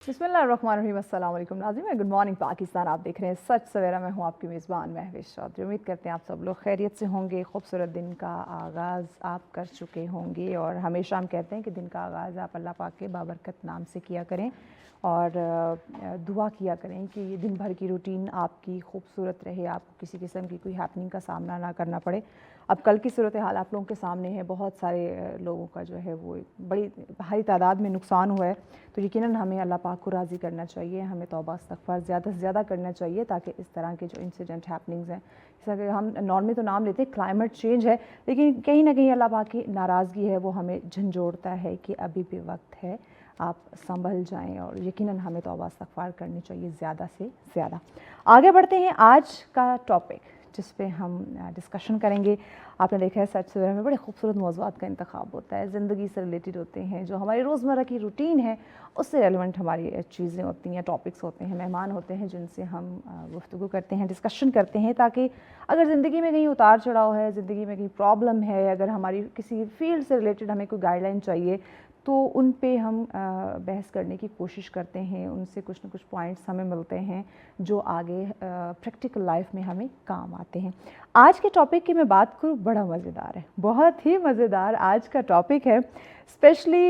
बिस्मिल्लाहिर्रहमानिर्रहीम। अस्सलाम वालेकुम नाज़रीन, गुड मॉर्निंग पाकिस्तान। आप देख रहे हैं सच सवेरा। मैं हूँ आपकी मेज़बान महविश चौधरी। उम्मीद करते हैं आप सब लोग खैरियत से होंगे। खूबसूरत दिन का आगाज़ आप कर चुके होंगे और हमेशा हम कहते हैं कि दिन का आगाज़ आप अल्लाह पाक के बाबरकत नाम से किया करें और दुआ किया करें कि ये दिन भर की रूटीन आपकी खूबसूरत रहे, आपको किसी किस्म की कोई हैपनिंग का सामना ना करना पड़े। अब कल की सूरत हाल आप लोगों के सामने है, बहुत सारे लोगों का जो है वो बड़ी भारी तादाद में नुकसान हुआ है, तो यकीनन हमें अल्लाह पाक को राज़ी करना चाहिए, हमें तौबा इस्तग़फ़ार ज़्यादा से ज़्यादा करना चाहिए ताकि इस तरह के जो इंसिडेंट हैपनिंग्स हैं, जैसा कि हम नॉर्मली तो नाम लेते हैं क्लाइमेट चेंज है, लेकिन कहीं ना कहीं अल्लाह पाक की नाराज़गी है, वो हमें झंझोड़ता है कि अभी भी वक्त है, आप संभल जाएं और यकीनन हमें तौबा इस्तग़फ़ार करनी चाहिए ज़्यादा से ज़्यादा। आगे बढ़ते हैं आज का टॉपिक जिस पे हम डिस्कशन करेंगे। आपने देखा है सच सवेरा में बड़े खूबसूरत मौज़ूआत का इंतखाब होता है, ज़िंदगी से रिलेटेड होते हैं, जो हमारी रोज़मर्रा की रूटीन है उससे रेलिवेंट हमारी चीज़ें होती हैं, टॉपिक्स होते हैं, मेहमान होते हैं जिनसे हम गुफ्तगू करते हैं, डिस्कशन करते हैं, ताकि अगर ज़िंदगी में कहीं उतार चढ़ाव है, ज़िंदगी में कहीं प्रॉब्लम है, अगर हमारी किसी फील्ड से रिलेटेड हमें कोई गाइडलाइन चाहिए तो उन पे हम बहस करने की कोशिश करते हैं, उनसे कुछ ना कुछ पॉइंट्स हमें मिलते हैं जो आगे प्रैक्टिकल लाइफ में हमें काम आते हैं। आज के टॉपिक की मैं बात करूँ, बड़ा मज़ेदार है, बहुत ही मज़ेदार आज का टॉपिक है। स्पेशली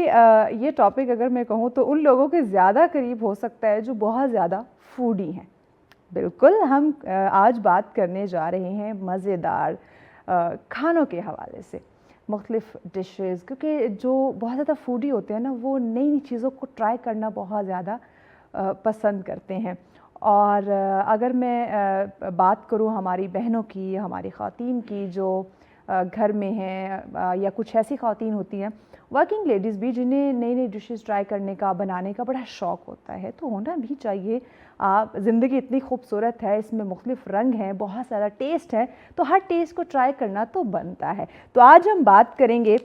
ये टॉपिक अगर मैं कहूँ तो उन लोगों के ज़्यादा करीब हो सकता है जो बहुत ज़्यादा फूडी हैं। बिल्कुल, हम आज बात करने जा रहे हैं मज़ेदार खानों के हवाले से, मुख्तलिफ़ डिशेज़, क्योंकि जो बहुत ज़्यादा फूडी होते हैं ना, वो नई नई चीज़ों को ट्राई करना बहुत ज़्यादा पसंद करते हैं। और अगर मैं बात करूँ हमारी बहनों की, हमारी ख़वातीन की जो घर में हैं, या कुछ ऐसी ख़वातीन होती हैं वर्किंग लेडीज़ भी जिन्हें नई नई डिशेज़ ट्राई करने का, बनाने का बड़ा शौक़ होता है, तो होना भी चाहिए। आप ज़िंदगी इतनी खूबसूरत है, इसमें मुख्तलिफ़ रंग हैं, बहुत सारा टेस्ट है, तो हर टेस्ट को ट्राई करना तो बनता है। तो आज हम बात करेंगे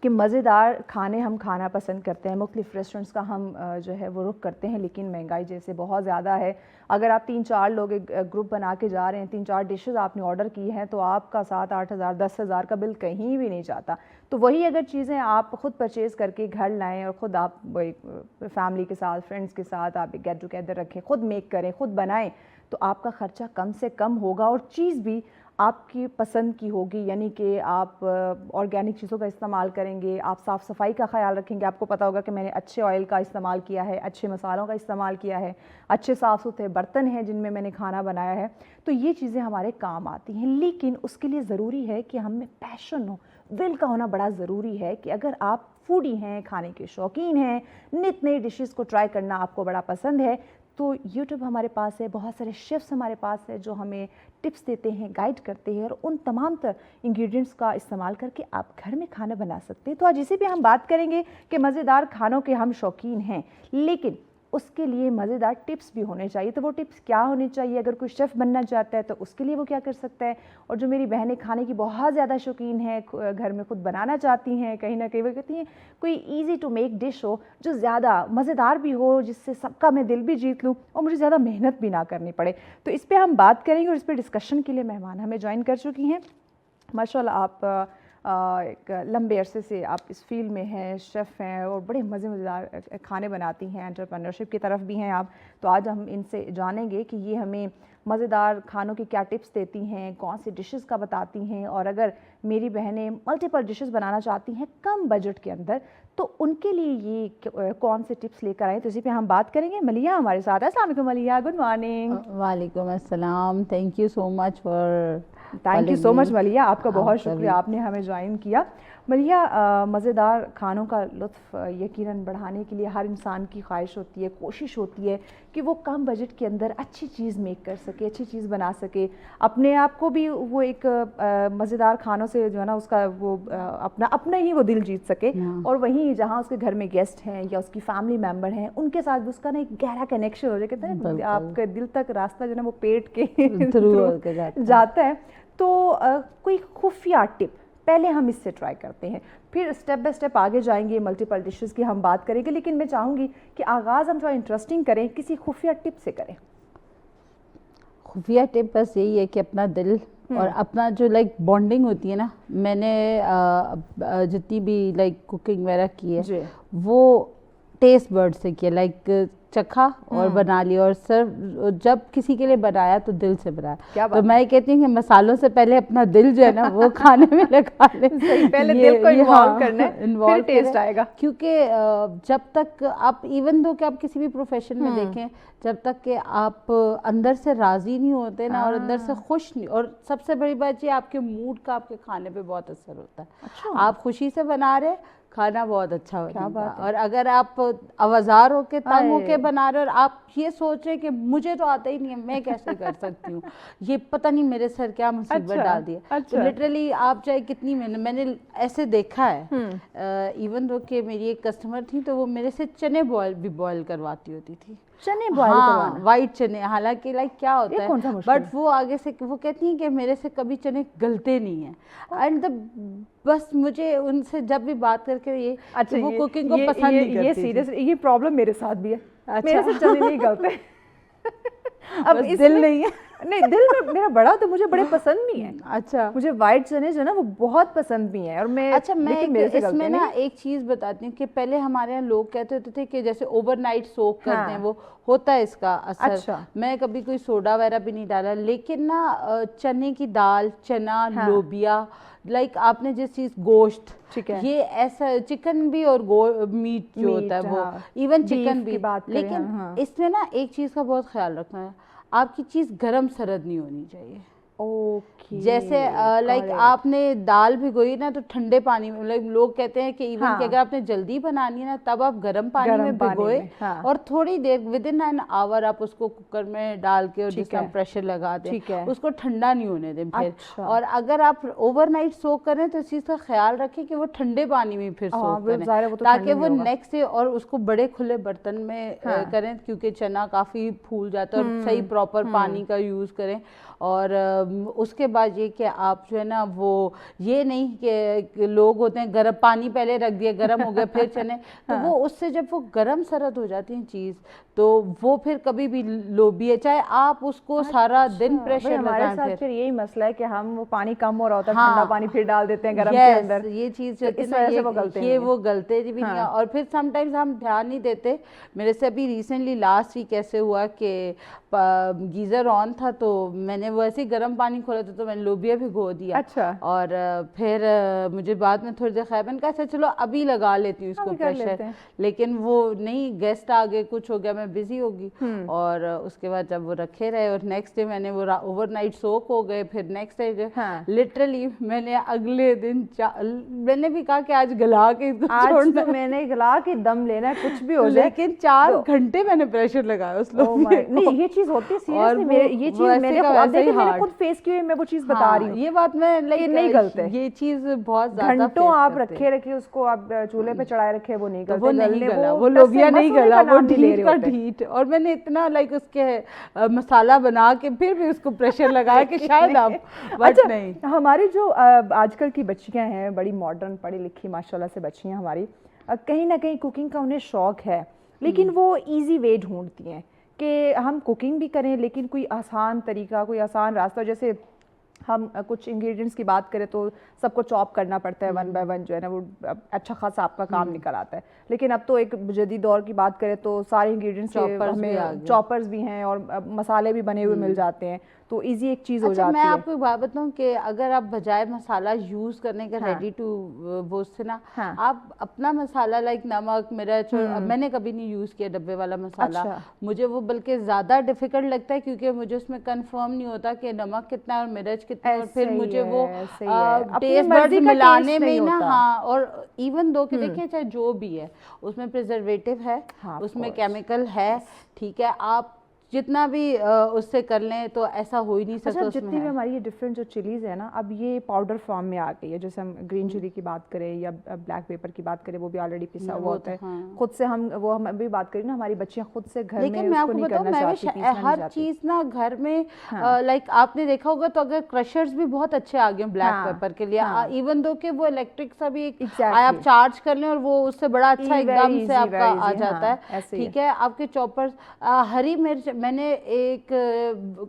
कि मज़ेदार खाने हम खाना पसंद करते हैं, मुख्तलिफ़ रेस्टोरेंट्स का हम जो है वो रुख करते हैं, लेकिन महंगाई जैसे बहुत ज़्यादा है। अगर आप 3-4 लोग एक ग्रुप बना के जा रहे हैं, 3-4 डिशेज़ आपने ऑर्डर की हैं, तो आपका 7-8 हज़ार 10 हज़ार का बिल कहीं भी नहीं जाता। तो वही अगर चीज़ें आप ख़ुद परचेज़ करके घर लाएँ और ख़ुद आप फैमिली के साथ, फ्रेंड्स के साथ आप एक गेट टुगेदर रखें, ख़ुद मेक करें, ख़ुद बनाएँ, तो आपका ख़र्चा कम से कम होगा और चीज़ भी आपकी पसंद की होगी, यानी कि आप ऑर्गेनिक चीज़ों का इस्तेमाल करेंगे, आप साफ़ सफाई का ख़्याल रखेंगे। आपको पता होगा कि मैंने अच्छे ऑयल का इस्तेमाल किया है, अच्छे मसालों का इस्तेमाल किया है, अच्छे साफ़ सुथरे बर्तन हैं जिनमें मैंने खाना बनाया है, तो ये चीज़ें हमारे काम आती हैं। लेकिन उसके लिए ज़रूरी है कि हम में पैशन हो, दिल का होना बड़ा ज़रूरी है कि अगर आप फूडी हैं, खाने के शौकीन हैं, नित नई डिशेज़ को ट्राई करना आपको बड़ा पसंद है, तो यूट्यूब हमारे पास है, बहुत सारे शेफ़्स हमारे पास है जो हमें टिप्स देते हैं, गाइड करते हैं और उन तमाम इंग्रेडिएंट्स का इस्तेमाल करके आप घर में खाना बना सकते हैं। तो आज इसी पे हम बात करेंगे कि मज़ेदार खानों के हम शौकीन हैं, लेकिन उसके लिए मज़ेदार टिप्स भी होने चाहिए। तो वो टिप्स क्या होने चाहिए? अगर कोई शेफ़ बनना चाहता है तो उसके लिए वो क्या कर सकता है? और जो मेरी बहनें खाने की बहुत ज़्यादा शौकीन हैं, घर में खुद बनाना चाहती हैं, कहीं ना कहीं वो कहती हैं कोई ईज़ी टू मेक डिश हो जो ज़्यादा मज़ेदार भी हो, जिससे सबका मैं दिल भी जीत लूँ और मुझे ज़्यादा मेहनत भी ना करनी पड़े। तो इस पर हम बात करेंगे और इस पर डिस्कशन के लिए मेहमान हमें ज्वाइन कर चुकी हैं। माशाल्लाह, आप एक लंबे अरसे से आप इस फील्ड में हैं, शेफ़ हैं और बड़े मज़ेदार खाने बनाती हैं, एंटरप्रेन्योरशिप की तरफ भी हैं आप। तो आज हम इनसे जानेंगे कि ये हमें मज़ेदार खानों की क्या टिप्स देती हैं, कौन सी डिशेस का बताती हैं, और अगर मेरी बहनें मल्टीपल डिशेस बनाना चाहती हैं कम बजट के अंदर, तो उनके लिए ये कौन से टिप्स लेकर आए, तो इसी पे हम बात करेंगे। मलिया हमारे साथ है। अस्सलाम वालेकुम मलिया, गुड मॉर्निंग। वालेकुम अस्सलाम, thank you so much for thank you so much मलिया, आपका बहुत शुक्रिया, आपने हमें ज्वाइन किया। मलिया, मज़ेदार खानों का लुत्फ़ यकीनन बढ़ाने के लिए हर इंसान की ख्वाहिश होती है, कोशिश होती है कि वो कम बजट के अंदर अच्छी चीज़ मेक कर सके, अच्छी चीज़ बना सके, अपने आप को भी वो एक मज़ेदार खानों से जो है ना उसका वो अपना ही वो दिल जीत सके, और वहीं जहाँ उसके घर में गेस्ट हैं या उसकी फैमिली मेम्बर हैं उनके साथ भी उसका ना एक गहरा कनेक्शन हो जाए। कहते हैं आपके दिल तक रास्ता जो है ना वो पेट के थ्रू जाता है। तो कोई खुफिया टिप पहले हम इससे ट्राई करते हैं, फिर स्टेप बाय स्टेप आगे जाएंगे, मल्टीपल डिशेस की हम बात करेंगे, लेकिन मैं चाहूँगी कि आगाज़ हम थोड़ा इंटरेस्टिंग करें, किसी खुफिया टिप से करें। खुफिया टिप बस यही है कि अपना दिल और अपना जो लाइक बॉन्डिंग होती है ना, मैंने जितनी भी लाइक कुकिंग वगैरह की है वो टेस्ट बर्ड से किया, लाइक चखा और बना लिया, और सर्व जब किसी के लिए बनाया तो दिल से बनाया। क्या तो मैं कहती हूँ कि मसालों से पहले अपना दिल जो है ना वो खाने में लगा ले। सही, पहले दिल को इन्वॉल्व करना है, फिर टेस्ट आएगा। क्योंकि जब तक आप, इवन दो कि आप किसी भी प्रोफेशन में देखें, जब तक कि आप अंदर से राजी नहीं होते ना और अंदर से खुश नहीं, और सबसे बड़ी बात ये आपके मूड का आपके खाने पे बहुत असर होता है। अच्छा। आप खुशी से बना रहे, खाना बहुत अच्छा बनेगा। और अगर आप आवाज़ार होके तंग होके बना रहे और आप ये सोच रहे कि मुझे तो आता ही नहीं है, मैं कैसे कर सकती हूँ, ये पता नहीं मेरे सर क्या मुसीबत डाल दी है। तो लिटरली आप चाहे कितनी मैंने ऐसे देखा है, इवन दो कि मेरी एक कस्टमर थी तो वो मेरे से चने बॉयल करवाती होती थी। चने बॉयल करवाना? वाइट चने, हालांकि लाइक क्या होता है, बट वो आगे से वो कहती हैं कि मेरे से कभी चने गलते नहीं है। एंड बस मुझे उनसे जब भी बात करके ये, अच्छा, वो कुकिंग को पसंद नहीं करती। ये सीरियस, ये प्रॉब्लम मेरे साथ भी है। अच्छा। मेरे से चने नहीं गलते। अब दिल नहीं है। नहीं, दिल में मेरा बड़ा, तो मुझे बड़े पसंद भी हैं। अच्छा। मुझे वाइट चने जो ना वो बहुत पसंद भी हैं, और मैं, अच्छा, मैं इसमें ना एक चीज़ बताती हूँ कि पहले हमारे यहाँ लोग कहते होते थे कि जैसे ओवरनाइट सोक करते हैं, वो होता है इसका असर। अच्छा। मैं कभी कोई सोडा वगैरह भी नहीं डाला, लेकिन ना चने की दाल, चना, लोबिया, लाइक आपने जिस चीज़, गोश्त, ठीक है, ये ऐसा चिकन भी और मीट जो होता है वो, इवन चिकन भी, लेकिन इसमें ना एक चीज़ का बहुत ख्याल रखना है, आपकी चीज़ गरम सरद नहीं होनी चाहिए। ओके। जैसे लाइक आपने दाल भिगोई ना तो ठंडे पानी में, लाइक लोग कहते हैं कि इवन कि अगर आपने जल्दी बनानी है ना तब आप गर्म पानी में भिगोए, और थोड़ी देर विदिन एन आवर आप उसको कुकर में डाल के और जिसका प्रेशर लगा दें, उसको ठंडा नहीं होने दें फिर। और अगर आप ओवरनाइट सोक करें तो इस चीज़ का ख्याल रखें कि वो ठंडे पानी में फिर सोक करें, ताकि वो नेक्स्ट डे, और उसको बड़े खुले बर्तन में करें, क्योंकि चना काफ़ी फूल जाता है, और सही प्रॉपर पानी का यूज़ करें। और उसके बाद ये कि आप जो है ना वो ये नहीं कि लोग होते हैं गर्म पानी पहले रख दिया, गर्म हो गया फिर चने, तो वो उससे जब वो गर्म सरद हो जाती है चीज़, तो वो फिर कभी भी लोबी है, चाहे आप उसको सारा दिन प्रेशर लगाएं। हमारे साथ फिर यही मसला है कि हम वो पानी कम हो रहा होता है, ठंडा पानी फिर डाल देते हैं गरम के अंदर, ये चीज़ तो इस वजह से वो गलते ये वो गलते भी नहीं है। और फिर समटाइम्स हम ध्यान नहीं देते। मेरे से अभी रिसेंटली लास्ट वीक ऐसे हुआ कि गीज़र ऑन था, तो मैंने वैसे ही गर्म पानी खोला था, तो मैंने लोबिया भिगो दिया। अच्छा। और फिर मुझे बाद में थोड़ी देर ख्याल, मैंने कहा चलो अभी लगा लेती हूँ इसको प्रेशर, लेकिन वो नहीं, गेस्ट आ गए, कुछ हो गया, मैं बिजी होगी। और उसके बाद जब वो रखे रहे और नेक्स्ट डे मैंने वो ओवरनाइट सोक हो गए, फिर नेक्स्ट डे लिटरली मैंने अगले दिन मैंने भी कहा कि आज गला के आज तो मैंने गला के दम लेना, कुछ भी हो जाए, लेकिन 4 घंटे मैंने प्रेशर लगाया उस लोग में। नहीं, ये चीज होती है सीरियसली, ये चीज मैंने खुद फेस की है, मैं वो चीज बता रही हूँ, ये बात मैं लाइक नहीं गलते, ये चीज बहुत ज्यादा घंटों आप रखे उसको आप चूल्हे पे चढ़ाए रखे, वो नहीं गलते, वो नहीं गला, वो लोबिया नहीं गला, वो ढीठ का ढीठ। और मैंने इतना लाइक उसके मसाला बना के फिर भी उसको प्रेशर लगाया कि शायद आप अच्छा, नहीं। हमारी जो आजकल की बच्चियां हैं, बड़ी मॉडर्न पढ़ी लिखी माशाल्लाह से बच्चियां हमारी, कहीं ना कहीं कुकिंग का उन्हें शौक है, लेकिन वो इजी वे ढूंढती हैं कि हम कुकिंग भी करें, लेकिन कोई आसान तरीका, कोई आसान रास्ता। जैसे हम कुछ इंग्रेडिएंट्स की बात करें तो सबको चॉप करना पड़ता है, 1 बाय 1 जो है ना वो अच्छा खासा आपका काम निकल आता है, लेकिन अब तो एक जदीद दौर की बात करें तो सारे इंग्रेडिएंट्स चॉपर्स भी हैं और मसाले भी बने हुए मिल जाते हैं, तो इजी एक चीज़ हो जाती है। मैं आपको एक बात बताऊं कि अगर आप बजाय मसाला यूज़ करने के रेडी टू वो से ना, आप अपना मसाला लाइक नमक, मिर्च, मैंने कभी नहीं यूज़ किया डब्बे वाला मसाला। मुझे वो बल्कि ज़्यादा डिफिकल्ट लगता है, क्योंकि मुझे उसमें कंफर्म नहीं होता कि नमक कितना है और मिर्च कितना है, और फिर मुझे वो टेस्ट बर्ड मिलाने में ही ना, और इवन दो कि देखिए चाहे जो भी है उसमें प्रिजर्वेटिव है, उसमें केमिकल है, ठीक है, आप जितना भी उससे कर लें तो ऐसा हो ही नहीं सकता। अच्छा, जितनी भी हमारी ये डिफरेंट जो चिलीज़ है ना, अब ये पाउडर फॉर्म में आ गई है, जैसे हम ग्रीन चिली की बात करें या ब्लैक पेपर की बात करें, वो भी ऑलरेडी पिसा हुआ होता है। खुद से हम अभी बात करें ना, हमारी बच्चियां खुद से घर में उसको नहीं करना चाहती, हर चीज़ ना घर में लाइक आपने देखा होगा, तो अगर क्रशर्स भी बहुत अच्छे आ गए ब्लैक पेपर के लिए, इवन दो कि वो इलेक्ट्रिक सा भी आप चार्ज कर लें और वो उससे बड़ा अच्छा एकदम से आपका आ जाता है, ठीक है। आपके चॉपर्स, हरी मिर्च मैंने एक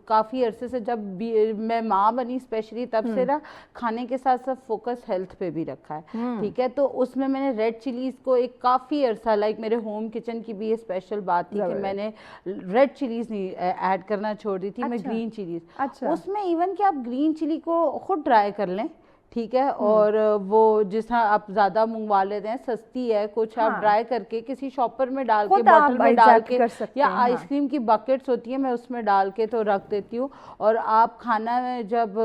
काफ़ी अरसे से जब मैं माँ बनी स्पेशली तब से ना खाने के साथ साथ फोकस हेल्थ पे भी रखा है। ठीक है, तो उसमें मैंने रेड चिलीज को एक काफ़ी अरसा, लाइक मेरे होम किचन की भी ये स्पेशल बात थी कि मैंने रेड चिलीज नहीं ऐड करना छोड़ दी थी। मैं ग्रीन चिलीज, उसमें इवन कि आप ग्रीन चिली को खुद ट्राई कर लें, ठीक है, और वो जिस तरह आप ज़्यादा मंगवा लेते हैं, सस्ती है कुछ, आप ड्राई करके किसी शॉपर में डाल के, बॉटल में डाल के, या आइसक्रीम की बकेट्स होती है मैं उसमें डाल के तो रख देती हूँ। और आप खाना में जब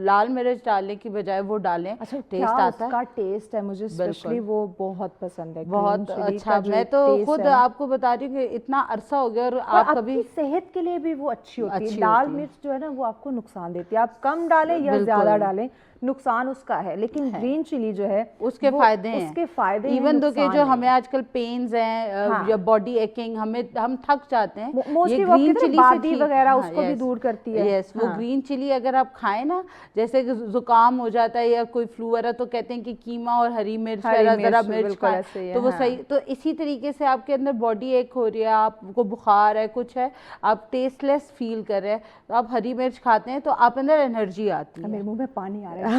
लाल मिर्च डालने की बजाय वो डालें, अच्छा, टेस्ट आता है। उसका टेस्ट है, मुझे स्पेशली वो बहुत पसंद है, बहुत अच्छा। मैं तो खुद आपको बता रही हूँ कि इतना अरसा हो गया। और आप कभी सेहत के लिए भी वो अच्छी होती है। लाल मिर्च जो है ना वो आपको नुकसान देती है, आप कम डालें या ज्यादा डालें नुकसान उसका है, लेकिन ग्रीन चिली जो है उसके फायदे हैं, उसके फायदे इवन दो के जो हमें आजकल पेन्स हैं या बॉडी एकिंग, हम थक जाते हैं, ये ग्रीन चिली से वगैरह उसको भी दूर करती है। यस, वो ग्रीन चिली अगर आप खाएं ना, जैसे जुकाम हो जाता है या कोई फ्लू वगैरह, तो कहते हैं कि कीमा और हरी मिर्च जरा मिर्च खाएं तो वो सही। तो इसी तरीके से आपके अंदर बॉडी एक हो रही है, आपको बुखार है, कुछ है, आप टेस्टलेस फील कर रहे हैं, तो आप हरी मिर्च खाते हैं तो आप अंदर एनर्जी आती है। मेरे मुंह में पानी आ रहा है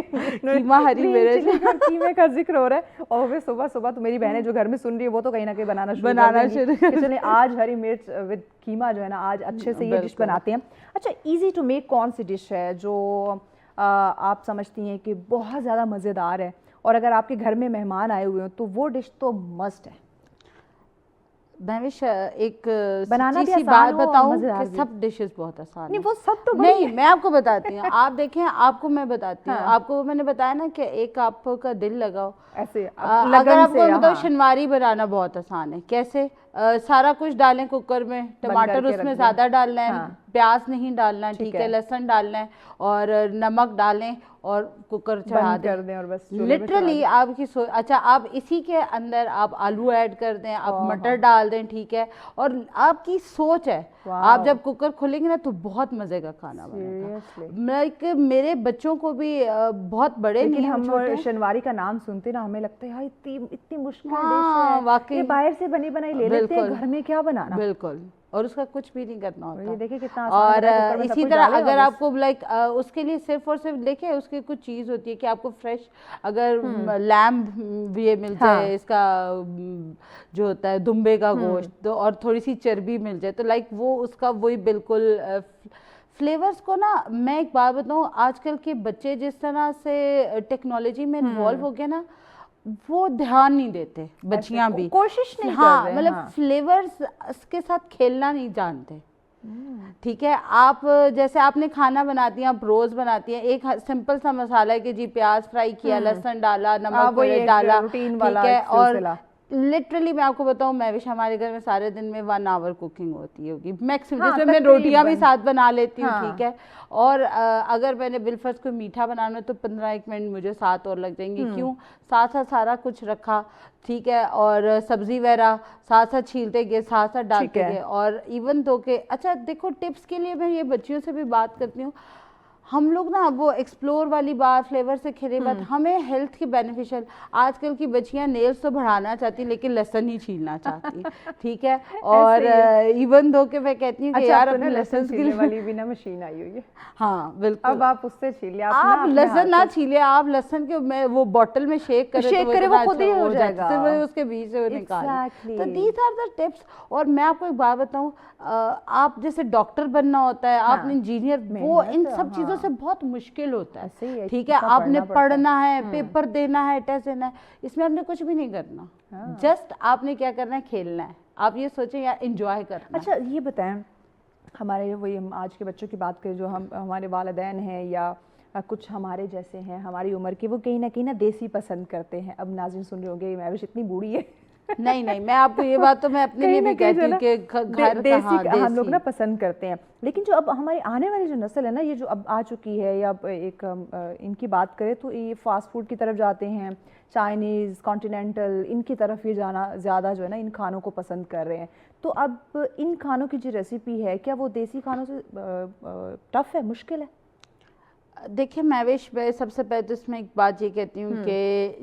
कीमा हरी मिर्च कीमे का जिक्र हो रहा है, और वे सुबह सुबह तो मेरी बहनें जो घर में सुन रही है वो तो कहीं ना कहीं बनाना शुरू चले आज हरी मिर्च विद कीमा जो है ना आज अच्छे से ये डिश बनाते हैं। अच्छा, इजी टू मेक कौन सी डिश है जो आप समझती हैं कि बहुत ज़्यादा मज़ेदार है और अगर आपके घर में मेहमान आए हुए हो तो वो डिश तो मस्ट है? महविश, एक बनाना सी बात बताऊं कि सब डिशेस बहुत आसान नहीं, वो सब तो नहीं, मैं आपको बताती हूँ। आप देखें, आपको मैं बताती हूँ, आपको मैंने बताया ना कि एक आपका दिल लगाओ ऐसे, अगर आपको बताओ शनवारी बनाना बहुत आसान है। कैसे? सारा कुछ डालें कुकर में, टमाटर उसमें ज़्यादा डालना है, प्याज नहीं डालना है, ठीक है, लहसुन डालना है और नमक डालें और कुकर चढ़ा दें और बस लिटरली आपकी अच्छा, आप इसी के अंदर आप आलू ऐड कर दें, आप मटर डाल दें, ठीक है, और आपकी सोच है, आप जब कुकर खोलेंगे ना तो बहुत मजे का खाना बनेगा। मेरे बच्चों को भी बहुत बड़े नहीं, हम शनवारी का नाम सुनते ना हमें लगता है यार इतनी मुश्किल डिश है, वाकई बाहर से बनी बनाई ले लेते हैं, घर में क्या बनाना। बिल्कुल, और उसका कुछ भी नहीं करना होता। ये देखिए कितना और इसी तरह अगर आपको लाइक उसके लिए सिर्फ और सिर्फ देखिए उसकी कुछ चीज़ होती है कि आपको फ्रेश अगर लैम्ब ये मिल जाए, इसका जो होता है दुम्बे का गोश्त, तो और थोड़ी सी चर्बी मिल जाए तो लाइक वो उसका वही बिल्कुल फ्लेवर्स को ना। मैं एक बात बताऊँ, आजकल के बच्चे जिस तरह से टेक्नोलॉजी में इन्वॉल्व हो गए ना, वो ध्यान नहीं देते, बच्चियां भी कोशिश नहीं कर रहे, मतलब फ्लेवर्स के साथ खेलना नहीं जानते। ठीक है, आप जैसे आपने खाना बनाती हैं, आप रोज बनाती हैं, एक सिंपल सा मसाला है कि जी प्याज फ्राई किया, लहसुन डाला, नमक डाला, ठीक है, और लिटरली मैं आपको बताऊं, मैं हमारे घर में सारे दिन में 1 आवर कुकिंग होती होगी मैक्सिमम, जिसमें मैं रोटियां भी साथ बना लेती हूँ, ठीक है, और अगर मैंने बिलफर्ज को मीठा बनाना तो 15-1 मिनट मुझे साथ और लग जाएंगे। क्यों? साथ साथ सारा कुछ रखा, ठीक है, और सब्जी वगैरह साथ साथ छीलते गए, साथ साथ डालते गए, और इवन तो के अच्छा देखो, टिप्स के लिए मैं ये बच्चियों से भी बात करती हूँ, हम लोग ना वो एक्सप्लोर वाली बात, फ्लेवर से खेले बात, हमें हेल्थ की बेनिफिशियल। आजकल की बच्चियां नेल्स तो बढ़ाना चाहती लेकिन लहसुन ही छीलना चाहती, ठीक है, और इवन दो के मैं कहती हूँ कि यार अपने लहसुन छीलने वाली भी ना मशीन आई हुई है। हाँ बिल्कुल, अब आप उससे छीलिए, आप लहसुन ना छीलिए, आप लहसुन के मैं वो बॉटल में शेक करे वो खुद ही हो जाएगा, सिर्फ उसके बीच से वो निकाल। तो दीज आर द टिप्स। और मैं आपको एक बात बताऊँ, आप जैसे डॉक्टर बनना होता है, आप इंजीनियर, वो इन सब चीजों से बहुत मुश्किल होता है, ठीक है, आपने पढ़ना है, पेपर देना है, टेस्ट देना है, इसमें आपने कुछ भी नहीं करना, जस्ट आपने क्या करना है, खेलना है। आप ये सोचें यार एंजॉय करना। अच्छा, ये बताएं, हमारे वही हम आज के बच्चों की बात करें, जो हमारे वालिदैन हैं या कुछ हमारे जैसे हैं हमारी उम्र के, वो कहीं ना देसी पसंद करते हैं। अब नाज़रीन सुन रहे होंगे मैं इतनी बूढ़ी है नहीं, मैं आपको ये बात तो मैं अपने लिए भी कहती हूँ कि घर देसी हम लोग ना पसंद करते हैं, लेकिन जो अब हमारी आने वाली जो नस्ल है ना, ये जो अब आ चुकी है, या एक इनकी बात करें तो ये फास्ट फूड की तरफ जाते हैं, चाइनीज़, कॉन्टिनेंटल, इनकी तरफ ये जाना ज़्यादा जो है ना इन खानों को पसंद कर रहे हैं। तो अब इन खानों की जो रेसिपी है, क्या वो देसी खानों से टफ है, मुश्किल है? देखिए महविश, मैं सबसे पहले तो इसमें एक बात ये कहती हूँ कि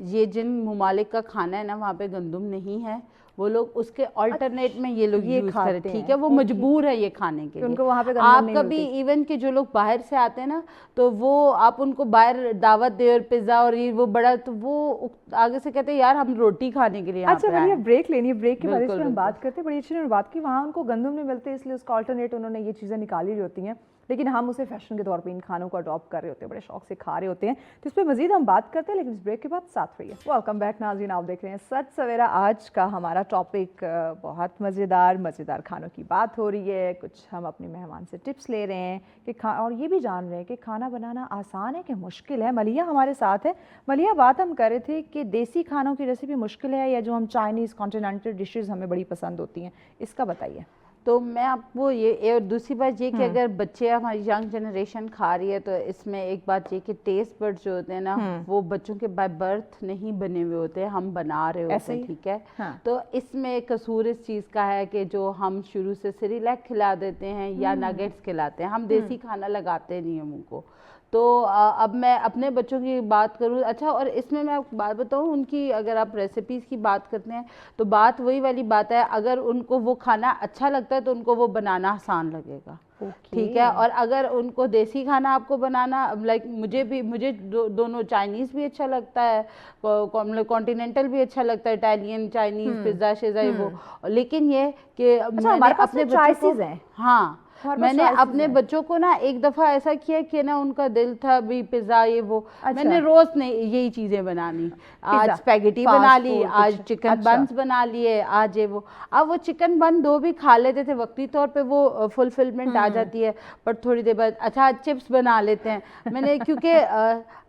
ये जिन ममालिक का खाना है ना, वहाँ पे गंदम नहीं है, वो लोग उसके अल्टरनेट में ये लोग यूज करें, ठीक है, वो मजबूर है ये खाने के लिए। उनको वहाँ पे आप कभी इवन के जो लोग बाहर से आते हैं ना, तो वो आप उनको बाहर दावत दे और पिज्जा और ये वो बड़ा, तो वो आगे से कहते हैं यार हम रोटी खाने के लिए। अच्छा भैया ब्रेक लेनी है, ब्रेक के बाद इस पर हम बात करते हैं। बड़ी अच्छी बात की, वहाँ उनको गंदम नहीं मिलते इसलिए उसका अल्टरनेट उन्होंने ये चीज़ें निकाली हुई होती हैं, लेकिन हम उसे फैशन के तौर पे इन खानों को अडॉप्ट कर रहे होते हैं, बड़े शौक से खा रहे होते हैं। तो इस पर मजीद हम बात करते हैं, लेकिन इस ब्रेक के बाद साथ रहिए। वेलकम बैक नाज़रीन, आप देख रहे हैं सच सवेरा। आज का हमारा टॉपिक बहुत मज़ेदार खानों की बात हो रही है। कुछ हम अपने मेहमान से टिप्स ले रहे हैं कि और ये भी जान रहे हैं कि खाना बनाना आसान है कि मुश्किल है। मलिया हमारे साथ है। मलिया, बात हम कर रहे थे कि देसी खानों की रेसिपी मुश्किल है या जो हम चाइनीज़ कॉन्टिनेंटल डिशेज़ हमें बड़ी पसंद होती हैं, इसका बताइए। तो मैं आपको ये और दूसरी बात ये कि अगर बच्चे हमारी यंग जनरेशन खा रही है, तो इसमें एक बात ये कि टेस्ट बड्स जो होते हैं ना, वो बच्चों के बाय बर्थ नहीं बने हुए होते हैं, हम बना रहे होते हैं, ठीक है। हाँ। तो इसमें कसूर इस चीज़ का है कि जो हम शुरू से सेरेलैक खिला देते हैं या नगेट्स खिलाते हैं, हम देसी खाना लगाते नहीं हैं मुँह को। तो अब मैं अपने बच्चों की बात करूँ, अच्छा, और इसमें मैं आपको बात बताऊँ, उनकी अगर आप रेसिपीज़ की बात करते हैं तो बात वही वाली बात है, अगर उनको वो खाना अच्छा लगता है तो उनको वो बनाना आसान लगेगा, ठीक है। और अगर उनको देसी खाना आपको बनाना, लाइक मुझे दोनों चाइनीज़ भी अच्छा लगता है, कॉन्टिनेंटल भी अच्छा लगता है, इटालियन चाइनीज़ पिज़्ज़ा शिज़ा वो, लेकिन ये कि मैंने अपने बच्चों को, हाँ, मैंने अपने बच्चों को ना एक दफ़ा ऐसा किया कि ना उनका दिल था भी पिज़्ज़ा ये वो, मैंने रोज़ नहीं यही चीज़ें बनानी, आज स्पैगेटी बना ली, आज चिकन बन्स बना लिए, आज ये वो। अब वो चिकन बन दो भी खा लेते थे, वक्ती तौर पे वो फुलफिलमेंट आ जाती है, पर थोड़ी देर बाद अच्छा चिप्स बना लेते हैं। मैंने क्योंकि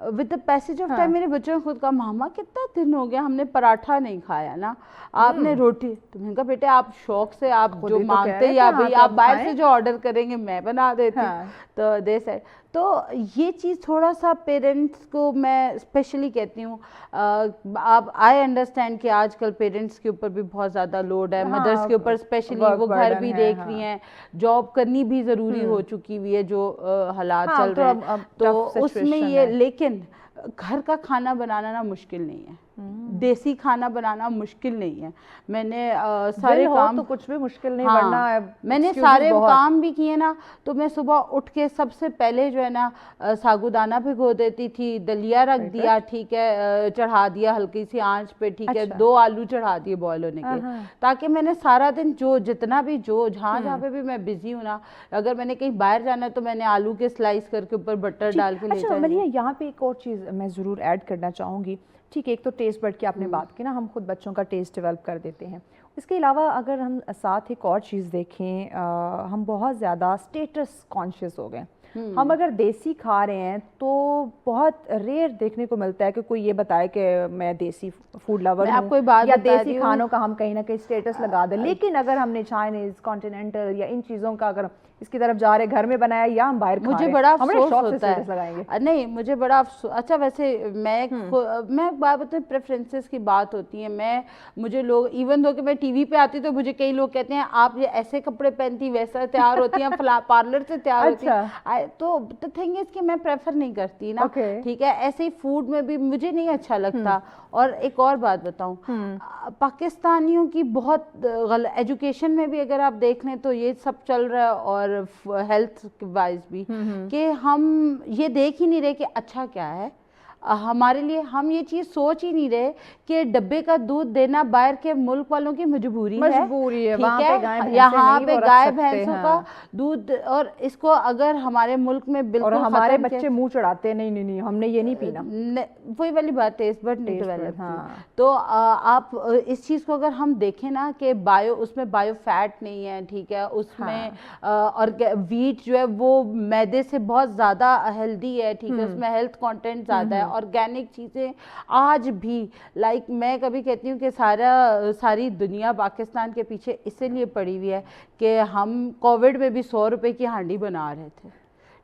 with the passage of time मेरे बच्चों ने खुद कहा, मामा कितना दिन हो गया हमने पराठा नहीं खाया ना, आपने रोटी। तो मैंने कहा बेटे आप शौक से आप जो मांगते या भाई आप बाहर से जो ऑर्डर करेंगे मैं बना देती हूँ। तो दे सेड, तो ये चीज़ थोड़ा सा पेरेंट्स को मैं स्पेशली कहती हूँ, आप आई अंडरस्टैंड कि आजकल पेरेंट्स के ऊपर भी बहुत ज़्यादा लोड है, मदर्स के ऊपर स्पेशली, वो घर भी देख रही हैं, जॉब करनी भी ज़रूरी हो चुकी हुई है जो हालात चल रहे हैं, तो उसमें ये, लेकिन घर का खाना बनाना ना मुश्किल नहीं है, देसी खाना बनाना मुश्किल नहीं है। मैंने सारे काम तो कुछ भी मुश्किल नहीं, हाँ, वरना मैंने सारे काम भी किए ना, तो मैं सुबह उठ के सबसे पहले जो है ना साबूदाना भिगो देती थी, दलिया रख दिया, ठीक है, चढ़ा दिया हल्की सी आंच पे, ठीक है, 2 आलू चढ़ा दिए बॉयल होने के, ताकि मैंने सारा दिन जो जितना भी जो जहाँ पे भी मैं बिजी हूँ ना, अगर मैंने कहीं बाहर जाना है तो मैंने आलू के स्लाइस करके ऊपर बटर डाल के ले जाऊँ। यहाँ पे एक और चीज़ मैं ज़रूर ऐड करना चाहूँगी, ठीक है, एक तो टेस्ट बड की आपने बात की ना, हम खुद बच्चों का टेस्ट डेवलप कर देते हैं। इसके अलावा अगर हम साथ एक और चीज़ देखें, हम बहुत ज़्यादा स्टेटस कॉन्शियस हो गए। हम अगर देसी खा रहे हैं तो बहुत रेयर देखने को मिलता है कि कोई ये बताए कि मैं देसी फूड लवर हूँ या देसी खानों का हम कहीं ना कहीं स्टेटस लगा दें। लेकिन अगर हमने चाइनीज़ कॉन्टिनेंटल या इन चीज़ों का अगर इसकी तरफ जा रहे, घर में बनाया या हम बाहर खा रहे, मुझे बड़ा अफसोस होता है। नहीं, मुझे बड़ा अफसोस, अच्छा वैसे मैं बात बताऊँ, प्रेफरेंसेस की बात होती है। मुझे लोग इवन दो कि मैं टीवी पे आती तो मुझे कई लोग कहते हैं आप ये ऐसे कपड़े पहनती, वैसा तैयार होती हैं, पार्लर से तैयार होती है, तो द थिंग इज कि मैं प्रेफर नहीं करती ना, ठीक है। ऐसे ही फूड में भी मुझे नहीं अच्छा लगता। और एक और बात बताऊं, पाकिस्तानियों की बहुत गलत एजुकेशन में भी अगर आप देख लें तो ये सब चल रहा है, और हेल्थ वाइज भी, कि हम ये देख ही नहीं रहे कि अच्छा क्या है हमारे लिए। हम ये चीज़ सोच ही नहीं रहे कि डब्बे का दूध देना बाहर के मुल्क वालों की मजबूरी है, ठीक है। यहाँ पे गाय भैंसों का दूध, और इसको अगर हमारे मुल्क में बिल्कुल, और हमारे बच्चे मुंह चढ़ाते नहीं नहीं नहीं हमने ये नहीं पीना, वही वाली बात है, इस बट नहीं डेवलप। तो आप इस चीज़ को अगर हम देखें ना कि उसमें बायो फैट नहीं है, ठीक है, उसमें और वीट जो है वो मैदे से बहुत ज़्यादा हेल्दी है, ठीक है, उसमें हेल्थ कंटेंट ज़्यादा है, ऑर्गेनिक चीज़ें आज भी, लाइक मैं कभी कहती हूँ कि सारी दुनिया पाकिस्तान के पीछे इसीलिए पड़ी हुई है कि हम कोविड में भी 100 रुपए की हांडी बना रहे थे,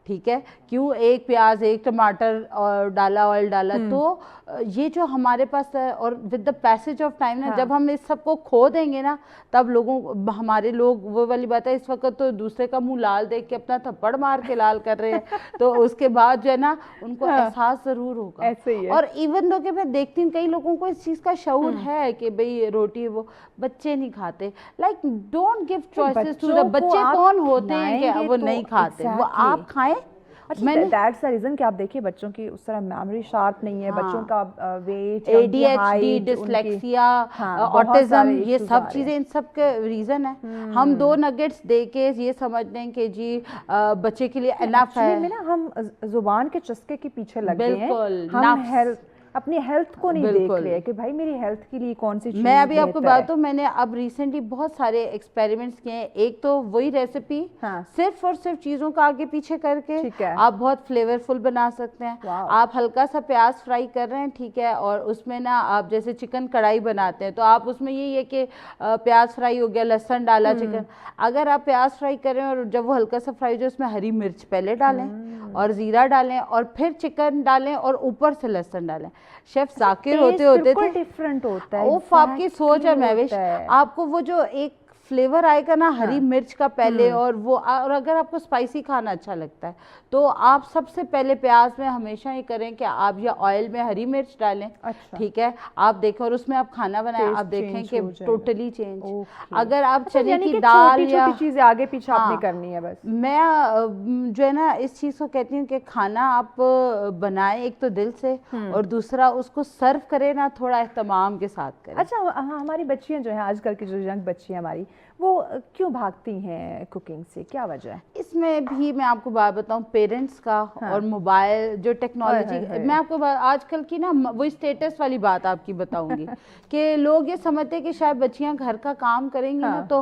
ठीक है, क्यों एक प्याज एक टमाटर और डाला, ऑयल डाला, तो ये जो हमारे पास है, और with the passage of time ना, जब हम इस सबको खो देंगे ना, तब हमारे लोग, वो वाली बात है, इस वक्त तो दूसरे का मुंह लाल देख के अपना थप्पड़ मार के लाल कर रहे हैं, तो उसके बाद जो है ना उनको एहसास जरूर होगा। ऐसे ही है। और इवन दो कि मैं देखती हूँ कई लोगों को इस चीज का शऊर है कि भाई रोटी वो बच्चे नहीं खाते, like don't give choices to the बच्चे। कौन होते हैं कि वो नहीं खाते, वो आप खाएं। मैंने दैट्स द रीजन कि आप देखिए बच्चों की उस तरह मेमोरी शार्प नहीं है, बच्चों का वेट, ADHD, डिसलेक्सिया, ऑटिज्म, ये सब चीजें इन सब के रीजन है। हम 2 नगेट्स दे के ये समझ लें कि जी बच्चे के लिए एनफ है। हम जुबान के चस्के के पीछे लग गए हैं, बिल्कुल, हम अपनी हेल्थ को नहीं देख रहे कि भाई मेरी हेल्थ के लिए कौन सी चीज। मैं अभी आपको बात तो मैंने अब रिसेंटली बहुत सारे एक्सपेरिमेंट्स किए हैं। एक तो वही रेसिपी सिर्फ और सिर्फ चीजों का आगे पीछे करके आप बहुत फ्लेवरफुल बना सकते हैं। आप हल्का सा प्याज फ्राई कर रहे हैं, ठीक है, और उसमें ना आप जैसे चिकन कढ़ाई बनाते हैं तो आप उसमें यही है कि प्याज फ्राई हो गया, लहसुन डाला, चिकन, अगर आप प्याज फ्राई कर रहे हैं और जब वो हल्का सा फ्राई हो जाए उसमें हरी मिर्च पहले डालें और जीरा डालें और फिर चिकन डालें और ऊपर से लहसुन डालें। शेफ जाकिर होते थे, डिफरेंट होता है। वो आपकी सोच है महविश, आपको वो जो एक फ्लेवर आएगा ना हरी मिर्च का पहले, और वो, और अगर आपको स्पाइसी खाना अच्छा लगता है तो आप सबसे पहले प्याज में हमेशा ये करें कि आप या ऑयल में हरी मिर्च डालें। ठीक है, आप देखें और उसमें आप खाना बनाएं, आप देखें कि टोटली चेंज। अगर आप चने की दाल या चीजें आगे पीछे आपने करनी है बस। मैं जो है ना इस चीज को कहती हूँ कि खाना आप बनाएं एक तो दिल से, और दूसरा उसको सर्व करें ना थोड़ा एहतमाम के साथ करें। अच्छा, हमारी बच्चियां जो है आजकल की जो यंग बच्चियां हमारी, वो क्यों भागती हैं कुकिंग से, क्या वजह है? इसमें भी मैं आपको बात बताऊं, पेरेंट्स का और मोबाइल जो टेक्नोलॉजी, मैं आपको आजकल की ना वो स्टेटस वाली बात आपकी बताऊंगी कि लोग ये समझते हैं कि शायद बच्चियां घर का काम करेंगी ना तो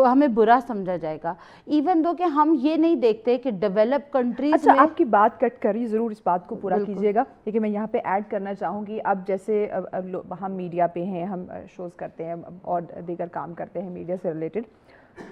हमें बुरा समझा जाएगा, इवन दो कि हम ये नहीं देखते कि डेवलप कंट्रीज में। आपकी बात कट करी, जरूर इस बात को पूरा कीजिएगा, लेकिन मैं यहाँ पे ऐड करना चाहूँगी, अब जैसे हम मीडिया पे हैं, हम शोज करते हैं और दीगर काम करते हैं मीडिया से रिलेटेड,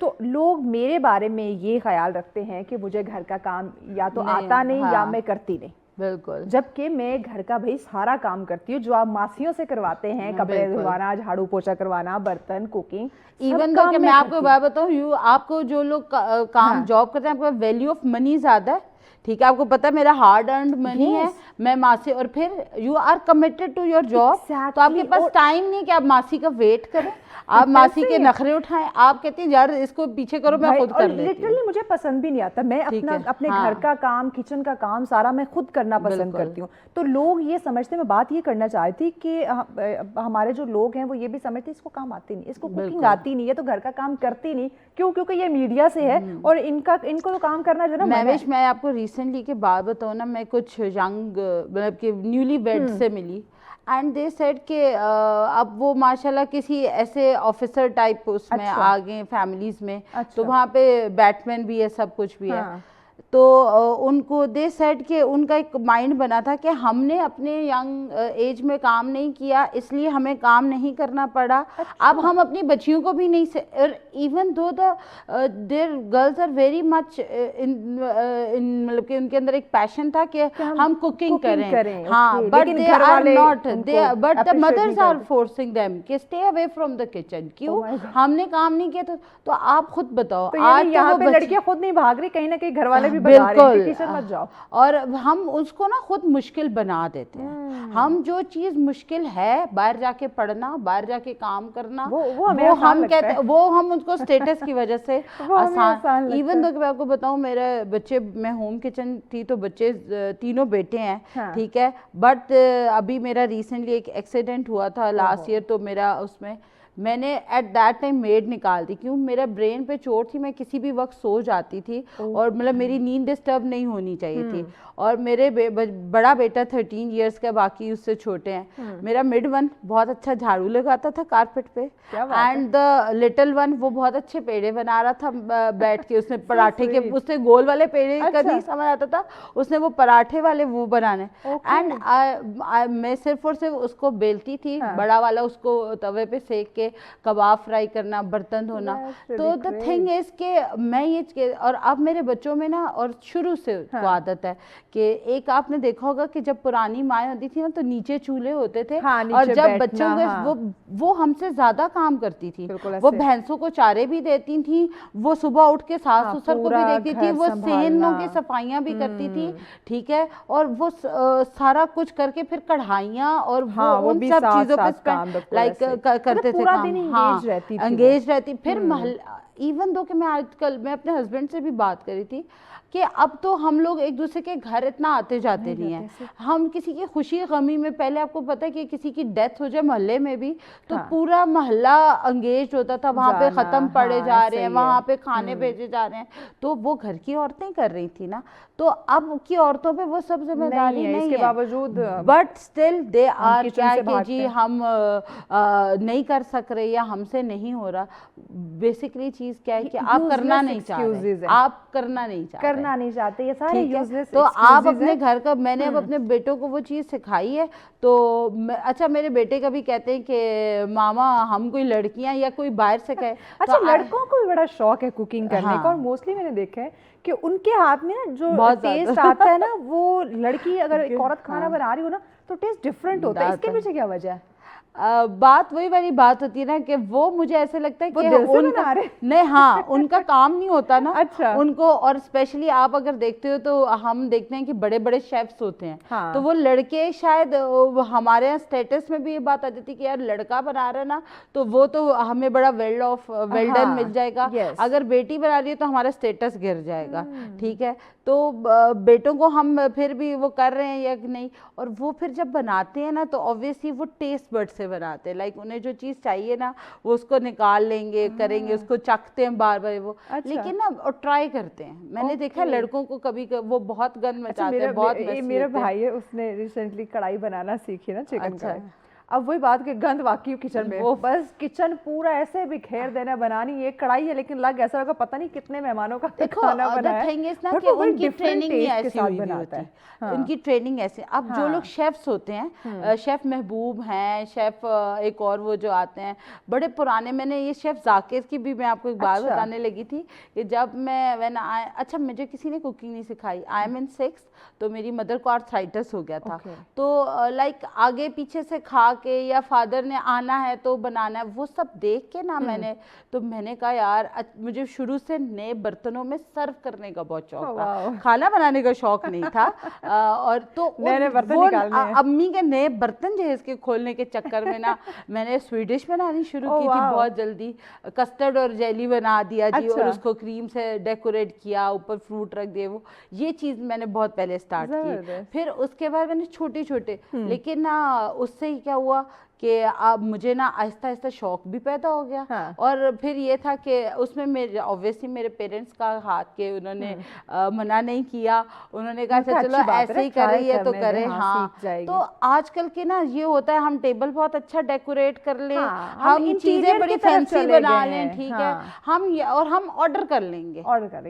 तो लोग मेरे बारे में ये ख्याल रखते हैं कि मुझे घर का काम या तो आता नहीं या मैं करती नहीं। बिल्कुल, जबकि मैं घर का भाई सारा काम करती हूँ जो आप मासियों से करवाते हैं, कपड़े धुलवाना, झाड़ू पोछा करवाना, बर्तन, कुकिंग, इवन दो कि मैं आपको बात बताऊँ, आपको जो लोग काम जॉब करते हैं, आपको वैल्यू ऑफ मनी ज्यादा है, ठीक है, आपको पता है मेरा हार्ड अर्नड मनी है, मैं मासी, और फिर you are committed to your job, तो आपके पास टाइम नहीं कि आप मासी का वेट करें, आप मासी के नखरे उठाएं, आप कहती हैं यार इसको पीछे करो, मैं खुद कर लेती हूं। लिटरली मुझे पसंद भी नहीं आता, मैं अपने घर का काम, किचन का काम सारा मैं खुद करना पसंद करती हूँ। तो लोग ये समझते, मैं बात ये करना चाह रही थी कि हमारे जो लोग हैं वो ये भी समझते इसको काम आती नहीं, इसको कुकिंग आती नहीं है तो घर का काम करती नहीं, क्यों? क्योंकि ये मीडिया से है और इनको तो काम करना जो ना। मैं आपको रिसेंटली के बात बताऊँ ना, मैं कुछ यंग मतलब कि न्यूली वेड से मिली, एंड दे सेड कि अब वो माशाल्लाह किसी ऐसे ऑफिसर टाइप उसमें आ गए फैमिलीज में, तो वहाँ पे बैटमैन भी है, सब कुछ भी है, तो उनको दे सेड कि उनका एक माइंड बना था कि हमने अपने यंग एज में काम नहीं किया इसलिए हमें काम नहीं करना पड़ा। अब हम अपनी बच्चियों को भी नहीं, और even though there girls are very much in मतलब कि उनके अंदर एक पैशन था कि हम कुकिंग करें, हाँ, but they are not, but the mothers are forcing them कि stay away from the kitchen. क्यों? हमने काम नहीं किया, तो आप खुद बताओ, आज यहाँ पे लड़कियां खुद नहीं भाग रही, कहीं ना कहीं घर वाले भी बिल्कुल, किचन मत जाओ, और हम उसको ना खुद मुश्किल बना देते हैं। हम जो चीज मुश्किल है, बाहर जाके पढ़ना, बाहर जाके काम करना, वो हम कहते, वो हम उसको स्टेटस की वजह से आसान। इवन तो मैं आपको बताऊं, मेरे बच्चे, मैं होम किचन थी तो बच्चे तीनों बेटे हैं, ठीक है, बट अभी मेरा रिसेंटली एक एक्सीडेंट हुआ था लास्ट ईयर, तो मेरा उसमें मैंने एट दैट टाइम मेड निकाल दी। क्यों? मेरा ब्रेन पे चोट थी, मैं किसी भी वक्त सो जाती थी और मतलब मेरी नींद डिस्टर्ब नहीं होनी चाहिए थी, और मेरे बड़ा बेटा 13 इयर्स का, बाकी उससे छोटे हैं। मेरा मिड वन बहुत अच्छा झाड़ू लगाता था कारपेट पे, एंड द लिटिल वन वो बहुत अच्छे पेड़े बना रहा था बैठ के, उसने पराठे के, उसने गोल वाले पेड़े का नहीं समझ आता था, उसने वो पराठे वाले वो बनाने, एंड मैं सिर्फ और सिर्फ उसको बेलती थी, बड़ा वाला उसको तवे पे सेक के के कबाब फ्राई करना, बर्तन धोना। तो द थिंग इज के मैं ये, और अब मेरे बच्चों में ना, और शुरू से को आदत है कि एक आपने देखा होगा कि जब पुरानी माएँ होती थी ना तो नीचे चूल्हे होते थे, और जब बच्चों के वो हमसे ज्यादा काम करती थी, वो भैंसों को चारे भी देती थी, वो सुबह उठ के सास ससुर को भी देखती थी, वो सहनों की सफाइयां भी करती थी, ठीक है, और वो सारा कुछ करके फिर कढ़ाइयाँ और वो उन सब चीजों पे लाइक करते थे काम। हाँ, एंगेज रहती। फिर इवन दो कि मैं आजकल मैं अपने हस्बैंड से भी बात करी थी कि अब तो हम लोग एक दूसरे के घर इतना आते जाते नहीं हैं। हम किसी की खुशी गमी में, पहले आपको पता है कि किसी की डेथ हो जाए मोहल्ले में भी तो पूरा मोहल्ला एंगेज होता था, वहाँ पे खत्म पड़े जा रहे हैं, वहाँ पे खाने भेजे जा रहे हैं, तो वो घर की औरतें कर रही थी ना। तो अब की औरतों पे वो सब जिम्मेदारी नहीं है, इसके बावजूद बट स्टिल दे आर क्या कि जी हम नहीं कर सक रहे या हमसे नहीं हो रहा। बेसिकली चीज क्या है कि आप करना नहीं चाहते, आप करना नहीं चाहते, ये सारे यूजलेस। तो आप अपने घर का, मैंने अब अपने बेटों को वो चीज सिखाई है। तो अच्छा, मेरे बेटे कभी कहते हैं कि मामा हम कोई लड़कियां या कोई बाहर से कहे। अच्छा, तो लड़कों को भी बड़ा शौक है कुकिंग करने का, और मोस्टली मैंने देखा है कि उनके हाथ में ना जो टेस्ट आता है ना, वो लड़की अगर एक औरत खाना बना रही हो ना तो टेस्ट डिफरेंट होता है। इसके पीछे क्या वजह है? बात वही वाली बात होती है ना कि वो मुझे ऐसे लगता है कि उनका नहीं, हाँ, उनका काम नहीं होता ना। अच्छा। उनको, और स्पेशली आप अगर देखते हो तो हम देखते हैं कि बड़े बड़े शेफ्स होते हैं। हाँ। तो वो लड़के शायद हमारे यहाँ स्टेटस में भी ये बात आ जाती है कि यार लड़का बना रहा है ना तो वो तो हमें बड़ा वेल डन मिल जाएगा, अगर बेटी बना रही है तो हमारा स्टेटस गिर जाएगा, ठीक है। तो बेटों को हम फिर भी वो कर रहे हैं या नहीं, और वो फिर जब बनाते हैं ना तो ऑब्वियसली वो टेस्ट बड से बनाते हैं, लाइक उन्हें जो चीज़ चाहिए ना वो उसको निकाल लेंगे, करेंगे, उसको चखते हैं बार बार वो। अच्छा। लेकिन ना और ट्राई करते हैं, मैंने देखा लड़कों को कभी वो बहुत गंद मचाते हैं, बहुत मेरा भाई है, उसने रिसेंटली कढ़ाई बनाना सीखी ना, चिकन कढ़ाई। अब वही बात कि गंद वाकई किचन में, वो बस किचन पूरा ऐसे बिखेर देना, बनानी एक कढ़ाई है लेकिन लग ऐसा होगा पता नहीं कितने मेहमानों का खाना बना है। कि उनकी ट्रेनिंग ही ऐसी हुई होती है, उनकी ट्रेनिंग ऐसे। अब जो लोग शेफ्स होते हैं, शेफ महबूब हैं, शेफ एक और वो जो आते हैं बड़े पुराने, मैंने ये शेफ जाकिर की भी मैं आपको एक बात बताने लगी थी कि जब मैं अच्छा, मुझे किसी ने कुकिंग नहीं सिखाई, आई एम इन 6th, तो मेरी मदर को आर्थराइटिस हो गया था। तो लाइक आगे पीछे से खा के या फादर ने आना है तो बनाना है, वो सब देख के ना मैंने कहा यार मुझे शुरू से नए बर्तनों में सर्व करने का बहुत शौक था, खाना बनाने का शौक नहीं था। और तो अम्मी के नए बर्तन जो है इसके खोलने के चक्कर में ना मैंने स्वीडिश बनानी शुरू की थी बहुत जल्दी, कस्टर्ड और जेली बना दिया जी। और उसको क्रीम से डेकोरेट किया, ऊपर फ्रूट रख दिए, वो ये चीज मैंने बहुत पहले स्टार्ट की। फिर उसके बाद मैंने छोटे छोटे, लेकिन ना उससे ही क्या हुआ कि अब मुझे ना आहिस्ता आहिस्ता शौक भी पैदा हो गया। हाँ। और फिर ये था कि उसमें मेरे ऑब्वियसली मेरे पेरेंट्स का हाथ के उन्होंने मना नहीं किया, उन्होंने कहा चलो ऐसे ही कर रही है तो करे। हाँ, तो आजकल के ना ये होता है हम टेबल बहुत अच्छा डेकोरेट कर लें, हम चीजें बड़ी फैंसी बना लें, ठीक है, हम ऑर्डर कर लेंगे,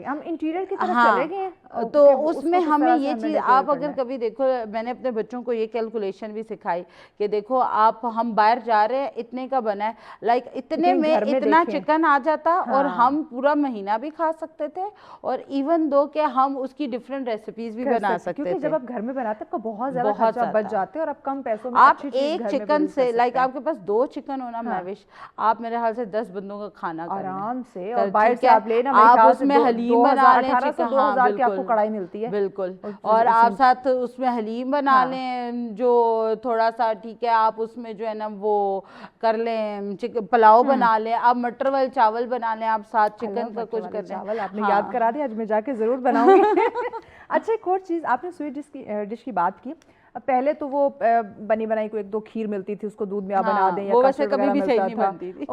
हम इंटीरियर की तरफ चले गए। तो उसमें हमें ये चीज, आप अगर कभी देखो, मैंने अपने बच्चों को ये कैलकुलेशन भी सिखाई कि देखो आप, हम बाहर जा रहे हैं, इतने का बना है, लाइक इतने में इतना चिकन आ जाता। हाँ। और हम पूरा महीना भी खा सकते थे, और इवन दो कि हम उसकी डिफरेंट रेसिपीज भी बना सकते थे, क्योंकि जब आप घर में बनाते हैं बहुत ज्यादा खर्चा बच जाते हैं और आप कम पैसों में आप एक चिकन से, लाइक आपके पास 2 चिकन होना महविश, आप मेरे ख्याल से 10 बंदों का खाना आराम से, और बाहर से आप लेना, आप उसमें हलीम बना लें, 2000 की आपको कढ़ाई मिलती है, बिल्कुल, और आप साथ उसमें हलीम बना लें जो थोड़ा सा, ठीक है, आप उसमें जो है ना वो कर लें, पुलाव बना लें, आप मटर वाले चावल बना लें, आप साथ चिकन का कुछ कर लें। चावल आपने याद करा दिया, आज मैं जाके जरूर बनाऊंगी। अच्छा, एक और चीज, आपने स्वीट डिश की बात की, पहले तो वो बनी बनाई को 1-2 खीर मिलती थी, उसको दूध में आप बना दें, या वैसे कभी भी सही नहीं बनती थी।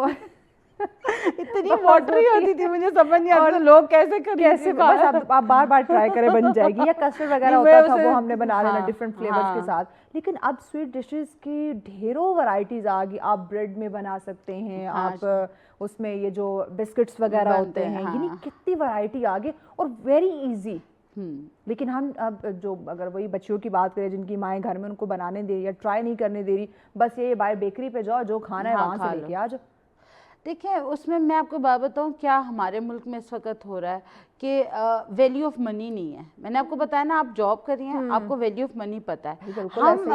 इतनी वाटरी होती थी, मुझे समझ नहीं आता लोग कैसे बस आप बार बार ट्राई करें बन जाएगी, या कस्टर्ड वगैरह होता था वो हमने बना लेना डिफरेंट फ्लेवर्स के साथ। लेकिन अब स्वीट डिशेस की ढेरों वैरायटीज आ गई, आप ब्रेड में बना सकते हैं, आप उसमें ये जो बिस्किट्स वगैरह होते हैं, यानी कितनी वैरायटी आ गई और वेरी इजी। लेकिन हम अब जो, अगर वही बच्चियों की बात करें जिनकी माएँ घर में उनको बनाने दे रही या ट्राई नहीं करने दे रही, बस ये बाहर बेकरी पे जाओ, जो खाना है वहाँ से लेके आ जाओ। देखिए उसमें मैं आपको बात बताऊं, क्या हमारे मुल्क में इस वक्त हो रहा है कि वैल्यू ऑफ मनी नहीं है। मैंने आपको बताया ना, आप जॉब कर रही हैं, आपको वैल्यू ऑफ मनी पता है। हम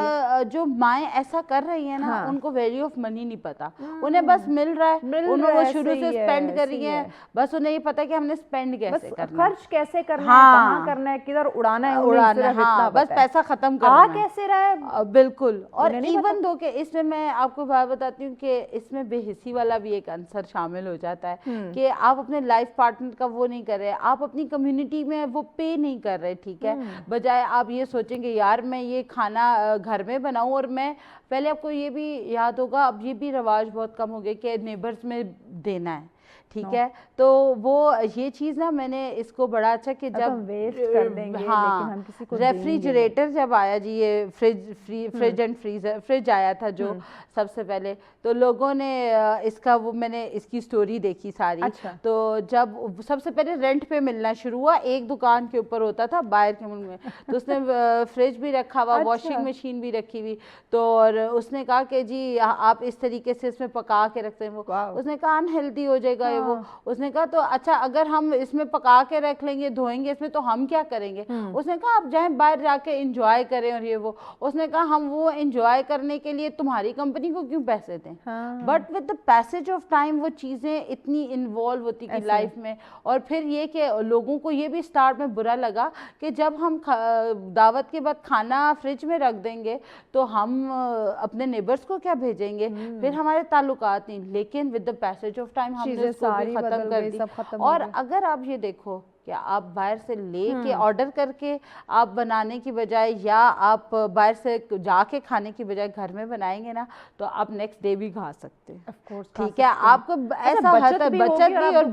जो माएँ ऐसा कर रही हैं ना, उनको वैल्यू ऑफ मनी नहीं पता। उन्हें बस मिल रहा है, उन्हें वो शुरू से स्पेंड कर रही है, बस उन्हें ये पता है कि हमने स्पेंड कैसे करना है, खर्च कैसे करना है, कहाँ करना है, किधर उड़ाना है, उड़ाना है, हाँ, बस पैसा खत्म करना है, कैसे रहा है। बिल्कुल। और इवन दो के इसमें मैं आपको बात बताती हूँ कि इसमें बेहिसी वाला भी एक आंसर शामिल हो जाता है कि आप अपने लाइफ पार्टनर का वो नहीं कर रहे, आप अपनी कम्युनिटी में वो पे नहीं कर रहे, ठीक है। बजाय आप ये सोचेंगे यार मैं ये खाना घर में बनाऊं, और मैं पहले आपको ये भी याद होगा, अब ये भी रिवाज बहुत कम हो गया कि नेबर्स में देना है, ठीक है। तो वो ये चीज़ ना, मैंने इसको बड़ा अच्छा कि जब वेस्ट कर देंगे, हाँ, लेकिन हम किसी को रेफ्रिजरेटर जब आया जी, ये फ्रिज एंड फ्रीजर, फ्रिज आया था जो सबसे पहले, तो लोगों ने इसका वो, मैंने इसकी स्टोरी देखी सारी। अच्छा। तो जब सबसे पहले रेंट पे मिलना शुरू हुआ, एक दुकान के ऊपर होता था बाहर के मुल्क में, तो उसने फ्रिज भी रखा हुआ, वॉशिंग मशीन भी रखी हुई, तो और उसने कहा कि जी आप इस तरीके से इसमें पका के रखते हैं वो, उसने कहा अनहेल्दी हो जाएगा ये वो। उसने कहा तो अच्छा अगर हम इसमें पका के रख लेंगे, धोएंगे इसमें, तो हम क्या करेंगे। उसने कहा आप जाएं बाहर जाके एंजॉय करें और ये वो। उसने कहा हम वो एंजॉय करने के लिए तुम्हारी कंपनी को क्यों पैसे दें। But with the passage of time वो चीज़ें इतनी इन्वॉल्व होती गई लाइफ में। और फिर ये कि लोगों को ये भी स्टार्ट में बुरा लगा कि जब हम दावत के बाद खाना फ्रिज में रख देंगे तो हम अपने नेबर्स को क्या भेजेंगे, फिर हमारे ताल्लुकात नहीं। लेकिन with the passage of time हमने उसको भी खत्म कर दी। और अगर आप ये देखो कि आप बाहर से लेके ऑर्डर करके आप बनाने की बजाय, या आप बाहर से जाके खाने की बजाय घर में बनाएंगे ना, तो आप नेक्स्ट डे भी खा सकते हैं, ठीक है। आपको ऐसा बचत भी और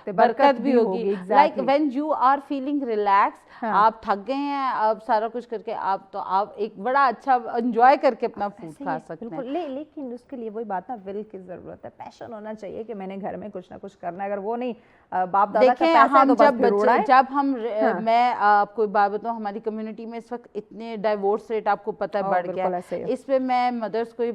बरकत भी होगी। Like when you are feeling relax, आप थक गए हैं, आप सारा कुछ करके आप एक बड़ा अच्छा एंजॉय करके अपना फूड खा सकते हैं। लेकिन उसके लिए वही बात ना, विल की जरूरत है, पैशन होना चाहिए कि मैंने घर में कुछ ना कुछ करना है। अगर वो नहीं, बाप दादा का पैसा तो जब हम मैं आपको बात बताऊं, हमारी कम्युनिटी में इस वक्त इतने डाइवोर्स रेट आपको पता है बढ़ गया है। इस पे मैं मदर्स को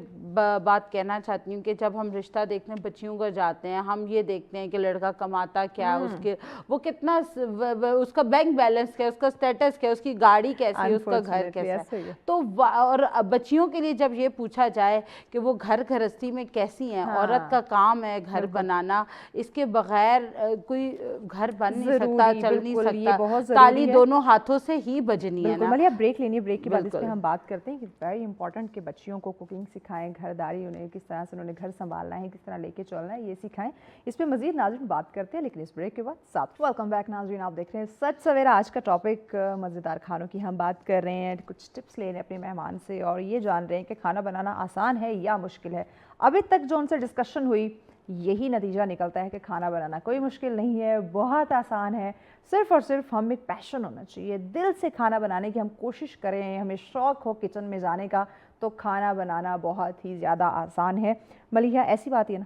बात कहना चाहती हूँ कि जब हम रिश्ता देखने बच्चियों को जाते हैं, हम ये देखते हैं कि लड़का कमाता क्या, उसके वो कितना, उसका बैंक बैलेंस क्या, उसका स्टेटस क्या, उसकी गाड़ी कैसी है, उसका घर कैसा है। तो और बच्चियों के लिए जब ये पूछा जाए कि वो घर गृहस्थी में कैसी हैं, औरत का काम है घर बनाना, इसके बगैर कोई घर बन नहीं सकता, चल नहीं सकता, ताली दोनों हाथों से ही बजनी है ना। मलिया ब्रेक लेनी है, ब्रेक के बाद इस पे हम बात करते हैं कि वेरी इंपॉर्टेंट कि बच्चियों को कुकिंग सिखाएं, घरदारी उन्हें किस तरह से उन्होंने घर संभालना है, किस तरह लेके चलना है, ये सिखाएं। इस पे मजीद नाज़रीन बात करते हैं, लेकिन इस ब्रेक के बाद साथ। वेलकम बैक नाज़रीन, आप देख रहे हैं सच सवेरा। आज का टॉपिक मज़ेदार खानों की हम बात कर रहे हैं, कुछ टिप्स ले रहे हैं अपने मेहमान से और ये जान रहे हैं कि खाना बनाना आसान है या मुश्किल है। अभी तक जो उनसे डिस्कशन हुई, यही नतीजा निकलता है कि खाना बनाना कोई मुश्किल नहीं है, बहुत आसान है। सिर्फ़ और सिर्फ हम एक पैशन होना चाहिए, दिल से खाना बनाने की हम कोशिश करें, हमें शौक़ हो किचन में जाने का, तो खाना बनाना बहुत ही ज़्यादा आसान है। मलिया ऐसी बात है ना,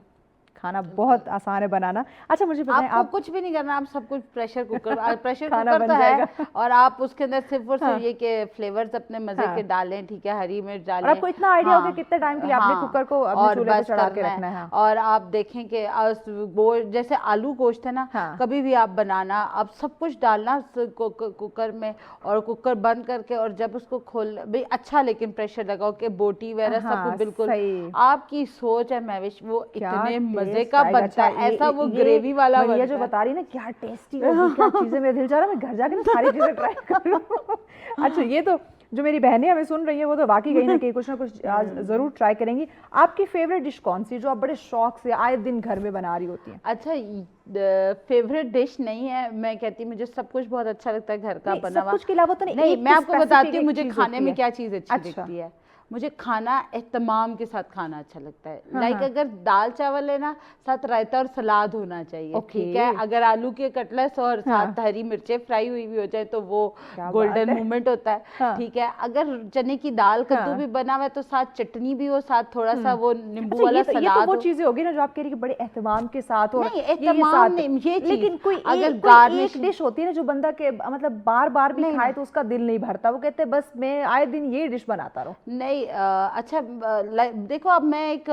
खाना बहुत आसान है बनाना। अच्छा मुझे बताएं, आप कुछ भी नहीं करना, आप सब कुछ प्रेशर कुकर तो है, और आप उसके अंदर सिर्फ और सिर्फ ये कि फ्लेवर्स अपने मजे के डालें, ठीक है, हरी मिर्च डालें। और आपको इतना आइडिया होगा कितने टाइम के लिए आपने कुकर को अपने चूल्हे पे चढ़ा के रखना है। और आप देखें कि जैसे आलू गोश्त है ना, कभी भी आप बनाना, आप सब कुछ डालना कुकर में, और कुकर बंद करके, और जब उसको खोल भाई अच्छा, लेकिन प्रेशर लगाओ कि बोटी वगैरह सब कुछ बिल्कुल आपकी सोच है महविश, वो इतने मजे का बनता है, ऐसा वो ग्रेवी वाला बनता है। ये जो बता रही ना क्या टेस्टी होगी, क्या चीजें, मेरा दिल चाह रहा है मैं घर जाके ना सारी चीजें ट्राई करूं। अच्छा, ये तो जो मेरी बहनें हमें सुन रही हैं वो तो वाकई कहीं ना कहीं कुछ ना कुछ आज जरूर ट्राई करेंगी। आपकी फेवरेट डिश कौन सी जो आप बड़े शौक से आए दिन घर में बना रही होती हैं? अच्छा, फेवरेट डिश नहीं है, मैं कहती हूँ मुझे सब कुछ बहुत अच्छा लगता है घर का बना हुआ। सब कुछ के अलावा तो नहीं, मैं आपको बताती हूँ मुझे खाने में क्या चीज़ अच्छी लगती है। मुझे खाना एहतमाम के साथ खाना अच्छा लगता है। लाइक अगर दाल चावल है ना, साथ रायता और सलाद होना चाहिए, ठीक है। अगर आलू के कटलेट्स और साथ हरी मिर्चें फ्राई हुई भी हो जाए तो वो गोल्डन मोमेंट होता है, ठीक है। अगर चने की दाल कद्दू भी बना हुआ है तो साथ चटनी भी हो, साथ थोड़ा सा वो नींबू वाला सलाद। ये तो वो चीजें होगी ना जो आप कह रही कि बड़े एहतमाम के साथ हो। नहीं, एहतमाम नहीं, ये लेकिन कोई एक डिश होती है ना जो बंदा के मतलब बार बार भी खाए तो उसका दिल नहीं भरता, वो कहते हैं बस मैं आए दिन ये डिश बनाता रहूं। नहीं, भाई अच्छा देखो अब मैं एक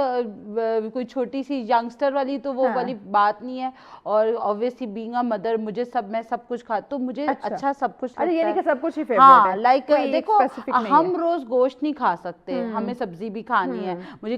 कोई छोटी सी यंगस्टर वाली तो वो वाली बात नहीं है, और ऑब्वियसली बीइंग अ मदर मुझे मैं सब कुछ खा तो मुझे अच्छा सब कुछ लगता है। यानी कि सब कुछ ही फेवरेट हाँ, है, लाइक देखो हम रोज गोश्त नहीं खा सकते, हमें सब्जी भी खानी है। मुझे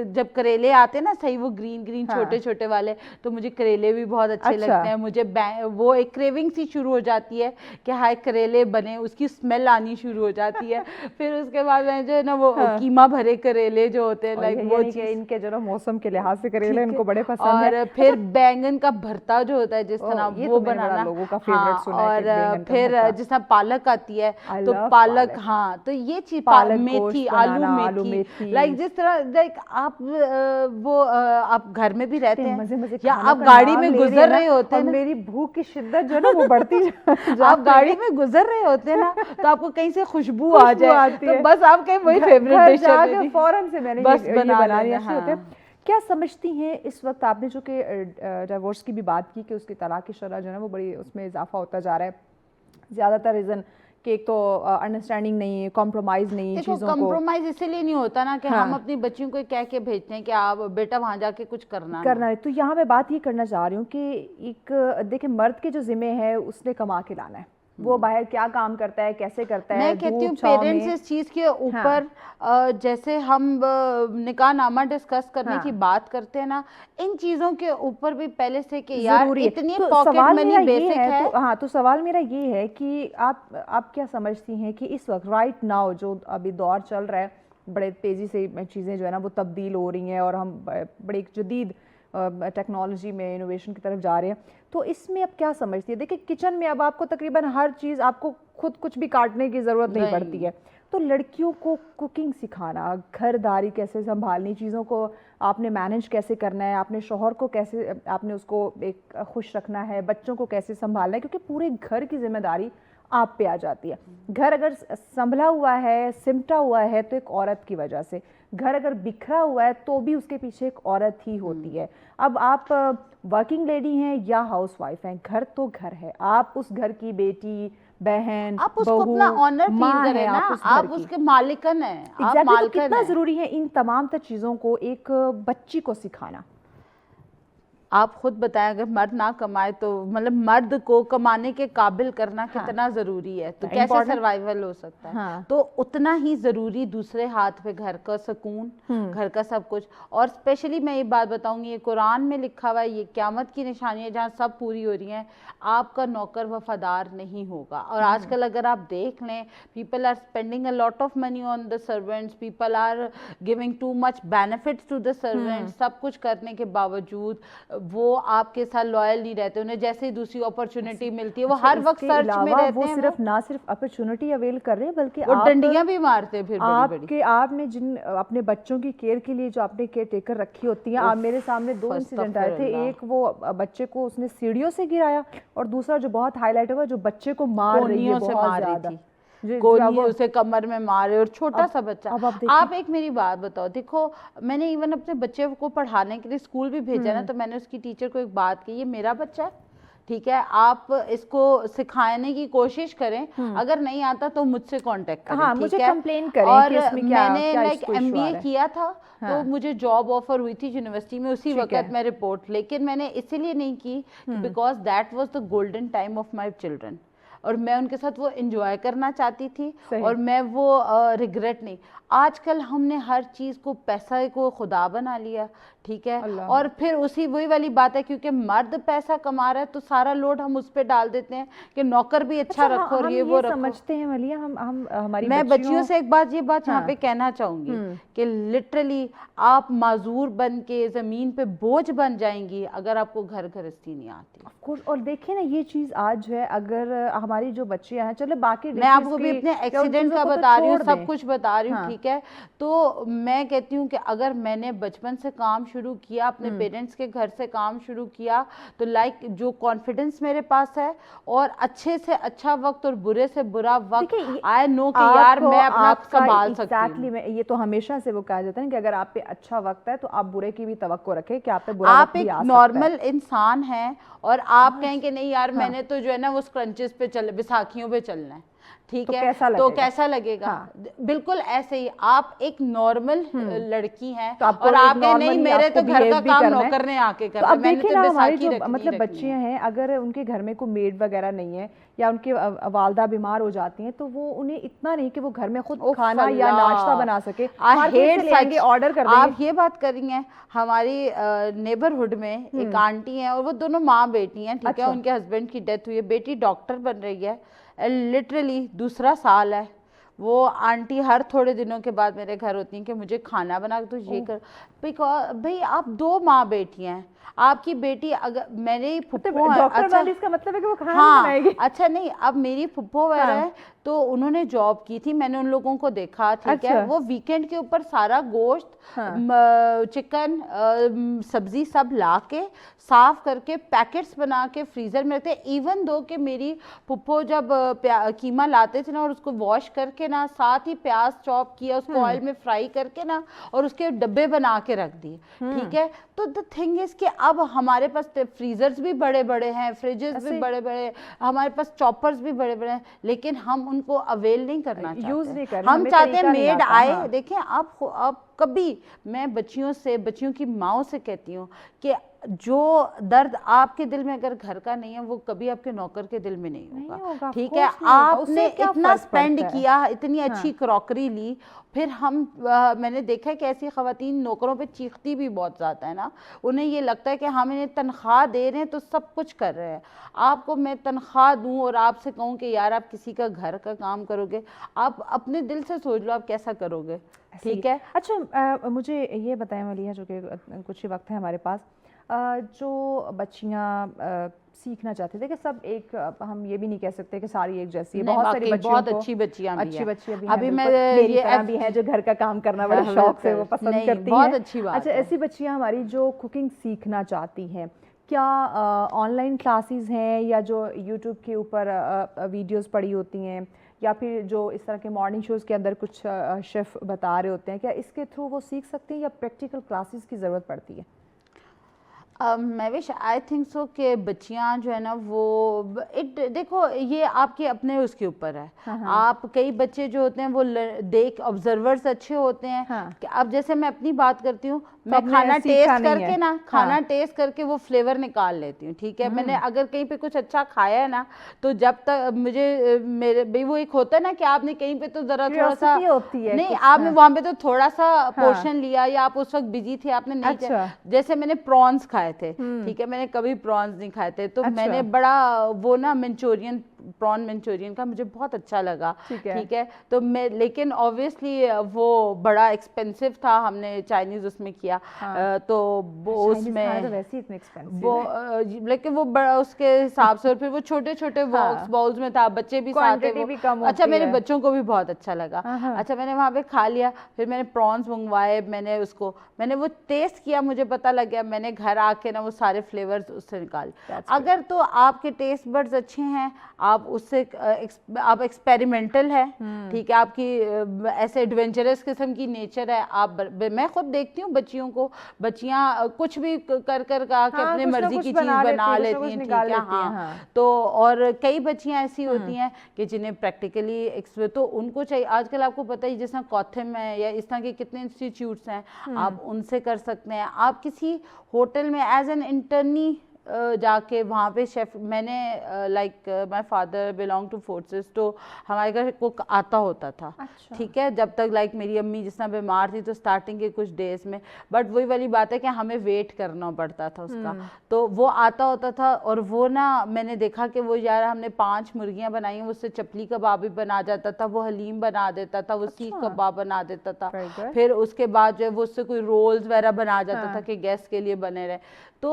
जब करेले आते हैं ना सही, वो ग्रीन ग्रीन छोटे छोटे वाले, तो मुझे करेले भी बहुत अच्छे लगते हैं। मुझे वो एक क्रेविंग सी शुरू हो जाती है कि हाय करेले बने, उसकी स्मेल आनी शुरू हो जाती है। फिर उसके बाद मैं जो है ना वो कीमा भरे करेले जो होते हैं, लाइक वो चीज, इनके जो ना मौसम के लिहाज से करेले इनको बड़े पसंद है। और फिर बैंगन का भरता जो होता है जिस तरह वो बनाना लोगों का फेवरेट सुना है। और फिर जिस तरह पालक आती है तो पालक, हाँ, तो ये चीज मेथी, आलू मेथी, लाइक जिस तरह लाइक आप वो आप घर में भी रहते हैं मजे या आप गाड़ी में गुजर रहे होते हैं, मेरी भूख की शिद्दत जो है ना वो बढ़ती आप गाड़ी में गुजर रहे होते हैं ना तो आपको कहीं से खुशबू आ जाए तो बस आपके वही फेवरेट डिश है, फौरन से मैंने बस ये बनाना शुरू होते हैं। क्या समझती हैं इस वक्त आपने जो कि डिवोर्स की भी बात की कि उसकी तलाक की शरह जो है वो बड़ी उसमें इजाफा होता जा रहा है, ज़्यादातर रीज़न कि एक तो अंडरस्टैंडिंग नहीं है, कॉम्प्रोमाइज़ नहीं है चीज़ों को। कॉम्प्रोमाइज़ इसीलिए नहीं होता ना कि हम अपनी बच्चियों को कह के भेजते हैं कि आप बेटा वहाँ जाके कुछ करना है। तो यहाँ मैं बात ये करना चाह रही हूँ कि एक देखिए मर्द के जो जिम्मे है उसने कमा के लाना है, वो बाहर क्या काम करता है, कैसे करता है। मैं कहती हूँ पेरेंट्स इस चीज के ऊपर जैसे हम निकाहनामा डिस्कस करने की बात करते हैं ना, इन चीजों के ऊपर भी पहले से कि यार इतनी पॉकेट मनी बेसिक है। तो हाँ, तो सवाल मेरा ये है कि आप क्या समझती हैं कि इस वक्त राइट नाउ जो अभी दौर चल रहा है, बड़े तेजी से चीज़ें जो है ना वो तब्दील हो रही हैं और हम बड़े एक जदीद टेक्नोलॉजी में इनोवेशन की तरफ जा रहे हैं, तो इसमें अब क्या समझती है? देखिए किचन में अब आपको तकरीबन हर चीज़, आपको खुद कुछ भी काटने की ज़रूरत नहीं पड़ती है, तो लड़कियों को कुकिंग सिखाना, घरदारी कैसे संभालनी, चीज़ों को आपने मैनेज कैसे करना है, आपने शौहर को कैसे आपने उसको एक खुश रखना है, बच्चों को कैसे संभालना है, क्योंकि पूरे घर की जिम्मेदारी आप पे आ जाती है। घर अगर संभला हुआ है, सिमटा हुआ है तो एक औरत की वजह से, घर अगर बिखरा हुआ है तो भी उसके पीछे एक औरत ही होती है। अब आप वर्किंग लेडी हैं या हाउसवाइफ हैं, घर तो घर है, आप उस घर की बेटी, बहन, आप उसको अपना ऑनर फील करें ना, आप उसके मालिकन हैं, आप मालिकन हैं। तो कितना जरूरी है इन तमाम तर चीजों को एक बच्ची को सिखाना? आप खुद बताएं, अगर मर्द ना कमाए तो मतलब मर्द को कमाने के काबिल करना कितना जरूरी है, तो कैसे सर्वाइवल हो सकता है। तो उतना ही जरूरी दूसरे हाथ पे घर का सुकून, घर का सब कुछ। और स्पेशली मैं ये बात बताऊंगी, ये कुरान में लिखा हुआ है, ये क़यामत की निशानी है जहाँ सब पूरी हो रही हैं, आपका नौकर वफादार नहीं होगा। और आजकल अगर आप देख लें, people are spending a lot of money on the servants, people are giving too much benefits to the servants, सब कुछ करने के बावजूद वो आपके साथ लॉयल नहीं रहते, उन्हें जैसे ही दूसरी अपॉर्चुनिटी मिलती है वो हर वक्त सर्च में रहते हैं। वो सिर्फ ना सिर्फ अपॉर्चुनिटी अवेल कर रहे हैं बल्कि वो डंडियां भी मारते हैं। फिर आपने जिन अपने बच्चों की केयर के लिए जो आपने केयर टेकर रखी होती है, आप मेरे सामने 2 इंसिडेंट आए थे। एक वो बच्चे को उसने सीढ़ियों से गिराया, और दूसरा जो बहुत हाईलाइट हुआ जो बच्चे को मार रही है बहुत ज्यादा, गोली उसे कमर में मारे, और छोटा सा बच्चा। आप एक मेरी बात बताओ, देखो मैंने इवन अपने बच्चे को पढ़ाने के लिए स्कूल भी भेजा ना, तो मैंने उसकी टीचर को एक बात की, ये मेरा बच्चा है, ठीक है, आप इसको सिखाने की कोशिश करें, अगर नहीं आता तो मुझसे कांटेक्ट करें, हाँ, ठीक है। कंप्लेन करें और कि इसमें क्या, मैंने लाइक MBA किया था, हाँ। तो मुझे जॉब ऑफर हुई थी यूनिवर्सिटी में उसी वक्त मैं रिपोर्ट, लेकिन मैंने इसीलिए नहीं की because that was the golden time of my children, और मैं उनके साथ वो एंजॉय करना चाहती थी, और मैं वो रिग्रेट नहीं। आजकल हमने हर चीज को, पैसा को खुदा बना लिया, ठीक है, और फिर उसी वही वाली बात है, क्योंकि मर्द पैसा कमा रहा है तो सारा लोड हम उस पे डाल देते हैं कि नौकर भी अच्छा रखो और ये वो रखो। समझते हैं मलिया, हम हमारी मैं बच्चियों से एक बात यहाँ पे कहना चाहूंगी कि लिटरली आप माजूर बन के जमीन पे बोझ बन जाएंगी अगर आपको घर गृहस्थी नहीं आती। ऑफ कोर्स, और देखिए ना ये चीज आज है, अगर हमारी जो बच्चियां हैं, चलो बाकी मैं आपको भी अपने एक्सीडेंट का बता रही हूँ, सब कुछ बता रही हूँ, ठीक है, तो मैं कहती हूँ कि अगर मैंने बचपन से काम शुरू किया, अपने पेरेंट्स के घर से काम शुरू किया, तो लाइक जो कॉन्फिडेंस मेरे पास है, और अच्छे से अच्छा वक्त और बुरे से बुरा वक्त, आई नो कि यार मैं अपना संभाल सकती हूँ। एग्जैक्टली, ये तो हमेशा से वो कहा जाता है कि अगर आप पे अच्छा वक्त है तो आप बुरे की भी तवक्को रखें कि आप पे बुरा वक्त भी आ सकता है। आप एक नॉर्मल इंसान हैं और आप कहें कि नहीं यार मैंने तो जो है ना वो स्क्रंचेस पे बैसाखियों पे चलना है, ठीक है, तो कैसा लगेगा? बिल्कुल ऐसे ही आप एक नॉर्मल लड़की हैं और आपने नहीं मेरे तो घर का काम नौकर ने आके करना। अब देखिए ना हमारी जो मतलब बच्चियां हैं, अगर उनके घर में कोई मेड वगैरह नहीं है या उनकी वालदा बीमार हो जाती हैं, तो वो उन्हें इतना नहीं कि वो घर में खुद खाना या नाश्ता बना सके, ऑर्डर कर देंगे। आप ये बात कर रही हैं, हमारी नेबरहुड में एक आंटी है और वो दोनों माँ बेटी हैं, ठीक है, उनके हस्बैंड की डेथ हुई है, बेटी डॉक्टर बन रही है, लिटरली दूसरा साल है। वो आंटी हर थोड़े दिनों के बाद मेरे घर होती हैं कि मुझे खाना बना तो ये कर, बिकॉज भाई आप 2 माँ बेटी हैं, आपकी बेटी अगर मेरी फुप्पो है, अच्छा इसका मतलब है कि वो खाना नहीं बनाएगी। अच्छा नहीं, अब मेरी फुप्पो वगैरह है तो उन्होंने जॉब की थी, मैंने उन लोगों को देखा, ठीक है, वो वीकेंड के ऊपर सारा गोश्त, चिकन, सब्जी सब ला के साफ करके पैकेट्स बना के फ्रीजर में रखते। इवन दो कि मेरी फुप्पो जब कीमा लाते थे ना और उसको वॉश करके ना साथ ही प्याज चॉप किया, उसको ऑयल में फ्राई करके ना और उसके डब्बे बना के रख दिए, ठीक है। तो द थिंग इज कि अब हमारे पास फ्रीजर्स भी बड़े बड़े हैं, फ्रिजेस भी बड़े बड़े, हमारे पास चॉपर्स भी बड़े बड़े हैं, लेकिन हम उनको अवेल नहीं करना चाहते, यूज नहीं करना। हम चाहते हैं मेड आए। देखें आप कभी, मैं बच्चियों की माओ से कहती हूँ कि जो दर्द आपके दिल में अगर घर का नहीं है वो कभी आपके नौकर के दिल में नहीं होगा, ठीक है। आपने इतना स्पेंड किया, इतनी अच्छी क्रॉकरी ली, फिर मैंने देखा है कि ऐसी खवातीन नौकरों पे चीखती भी बहुत ज़्यादा है ना, उन्हें ये लगता है कि हम इन्हें तनख्वाह दे रहे हैं तो सब कुछ कर रहे हैं। आपको मैं तनख्वाह दूं और आपसे कहूँ कि यार आप किसी का घर का काम करोगे, आप अपने दिल से सोच लो आप कैसा करोगे, ठीक है। अच्छा मुझे ये बताएं मलिहा, जो कि कुछ ही वक्त है हमारे पास, जो बच्चियां सीखना चाहते थे कि सब एक, हम ये भी नहीं कह सकते कि सारी एक जैसी है, बहुत सारी बच्चियों बहुत अच्छी बच्चियां भी हैं, अभी मेरी तरह भी हैं जो घर का काम करना बड़े शौक से वो पसंद करती हैं, बहुत अच्छी बात। अच्छा ऐसी बच्चियां हमारी जो कुकिंग सीखना चाहती हैं, क्या ऑनलाइन क्लासेस हैं या जो यूट्यूब के ऊपर वीडियोस पड़ी होती हैं या फिर जो इस तरह के मॉर्निंग शोज़ के अंदर कुछ शेफ़ बता रहे होते हैं, क्या इसके थ्रू वो सीख सकते हैं या प्रैक्टिकल क्लासेस की ज़रूरत पड़ती है? महविश आई थिंक सो कि बच्चियां जो है ना वो देखो ये आपके अपने उसके ऊपर है। आप कई बच्चे जो होते हैं वो देख ऑब्जर्वर्स अच्छे होते हैं। कि अब जैसे मैं अपनी बात करती हूँ, मैं खाना टेस्ट करके ना खाना टेस्ट करके वो फ्लेवर निकाल लेती हूँ, ठीक है। मैंने अगर कहीं पे कुछ अच्छा खाया है ना, तो जब तक मुझे मेरे भाई वो एक होता है ना कि आपने कहीं पे तो जरा थोड़ा सा नहीं, आपने वहां पे तो थोड़ा सा पोर्शन लिया या आप उस वक्त बिजी थे, आपने नहीं, जैसे मैंने प्रॉन्स खाए थे, ठीक है, मैंने कभी प्रॉन्स नहीं खाए थे, तो मैंने बड़ा वो ना प्रॉन मंचूरियन का मुझे बहुत अच्छा लगा, ठीक है। तो मैं, लेकिन ऑब्वियसली वो बड़ा एक्सपेंसिव था, हमने चाइनीज उसमें किया, तो वो उसमें तो वैसे इतने एक्सपेंसिव वो लेकिन वो बड़ा उसके हिसाब से, और फिर वो छोटे छोटे बॉक्स बाउल्स में था, बच्चे भी साथ थे वो, अच्छा मेरे बच्चों को भी बहुत अच्छा लगा। अच्छा मैंने वहाँ पे खा लिया, फिर मैंने प्रॉन्स मंगवाए, मैंने वो टेस्ट किया, मुझे पता लग गया, मैंने घर आके ना वो सारे फ्लेवर्स उससे निकाले। अगर तो आपके टेस्ट बड्स अच्छे हैं, आप उससे आप एक्सपेरिमेंटल है, ठीक है, आपकी ऐसे एडवेंचरस किस्म की नेचर है, आप मैं खुद देखती हूँ बच्चियों को, बच्चियां कुछ भी कर के अपने मर्जी की चीज बना लेती हैं, ठीक है। हाँ तो और कई बच्चियां ऐसी होती हैं कि जिन्हें प्रैक्टिकली तो उनको चाहिए, आजकल आपको पता ही जिस तरह कॉथम है या इस तरह के कितने इंस्टीट्यूट्स हैं, आप उनसे कर सकते हैं। आप किसी होटल में एज एन इंटर्नी जाके वहाँ पे शेफ, मैंने like my father belong two forces, तो हमारे घर कुक आता होता था, ठीक है, जब तक लाइक मेरी अम्मी जिस तरह बीमार थी तो स्टार्टिंग के कुछ डेज में, बट वही वाली बात है कि हमें वेट करना पड़ता था उसका, तो वो आता होता था। और वो ना मैंने देखा कि वो यार हमने 5 मुर्गियाँ बनाई, उससे चपली कबाब भी बना जाता था, वो हलीम बना देता था, वो सीख कबाब बना देता था, फिर उसके बाद जो है वो उससे कोई रोल्स वगैरह बना जाता था कि गेस्ट के लिए बने रहे। तो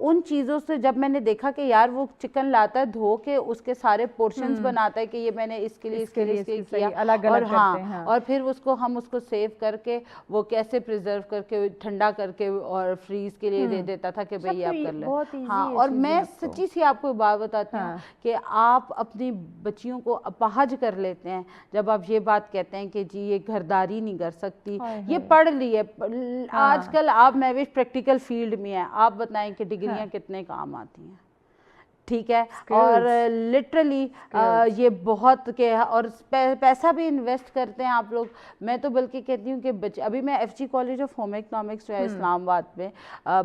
उन चीज़ों से जब मैंने देखा कि यार वो चिकन लाता है धो के, उसके सारे पोर्शंस बनाता है कि ये मैंने इसके लिए किया, अलग और हाँ, और फिर हम उसको सेव करके वो कैसे प्रिजर्व करके ठंडा करके और फ्रीज के लिए दे देता था कि भाई आप कर लें। हाँ, और मैं सच्ची सी आपको बात बताती हूँ कि आप अपनी बच्चियों को अपाहज कर लेते हैं जब आप ये बात कहते हैं कि जी ये घरदारी नहीं कर सकती, ये पढ़ ली है। आजकल आप मैं भी प्रैक्टिकल फील्ड में है, आप बताएं कि डिग्रियां कितने काम आती हैं, ठीक है, और लिटरली ये बहुत के, और पैसा भी इन्वेस्ट करते हैं आप लोग। मैं तो बल्कि कहती हूँ कि बच्चे, अभी मैं FG college of home economics जो है इस्लामाबाद में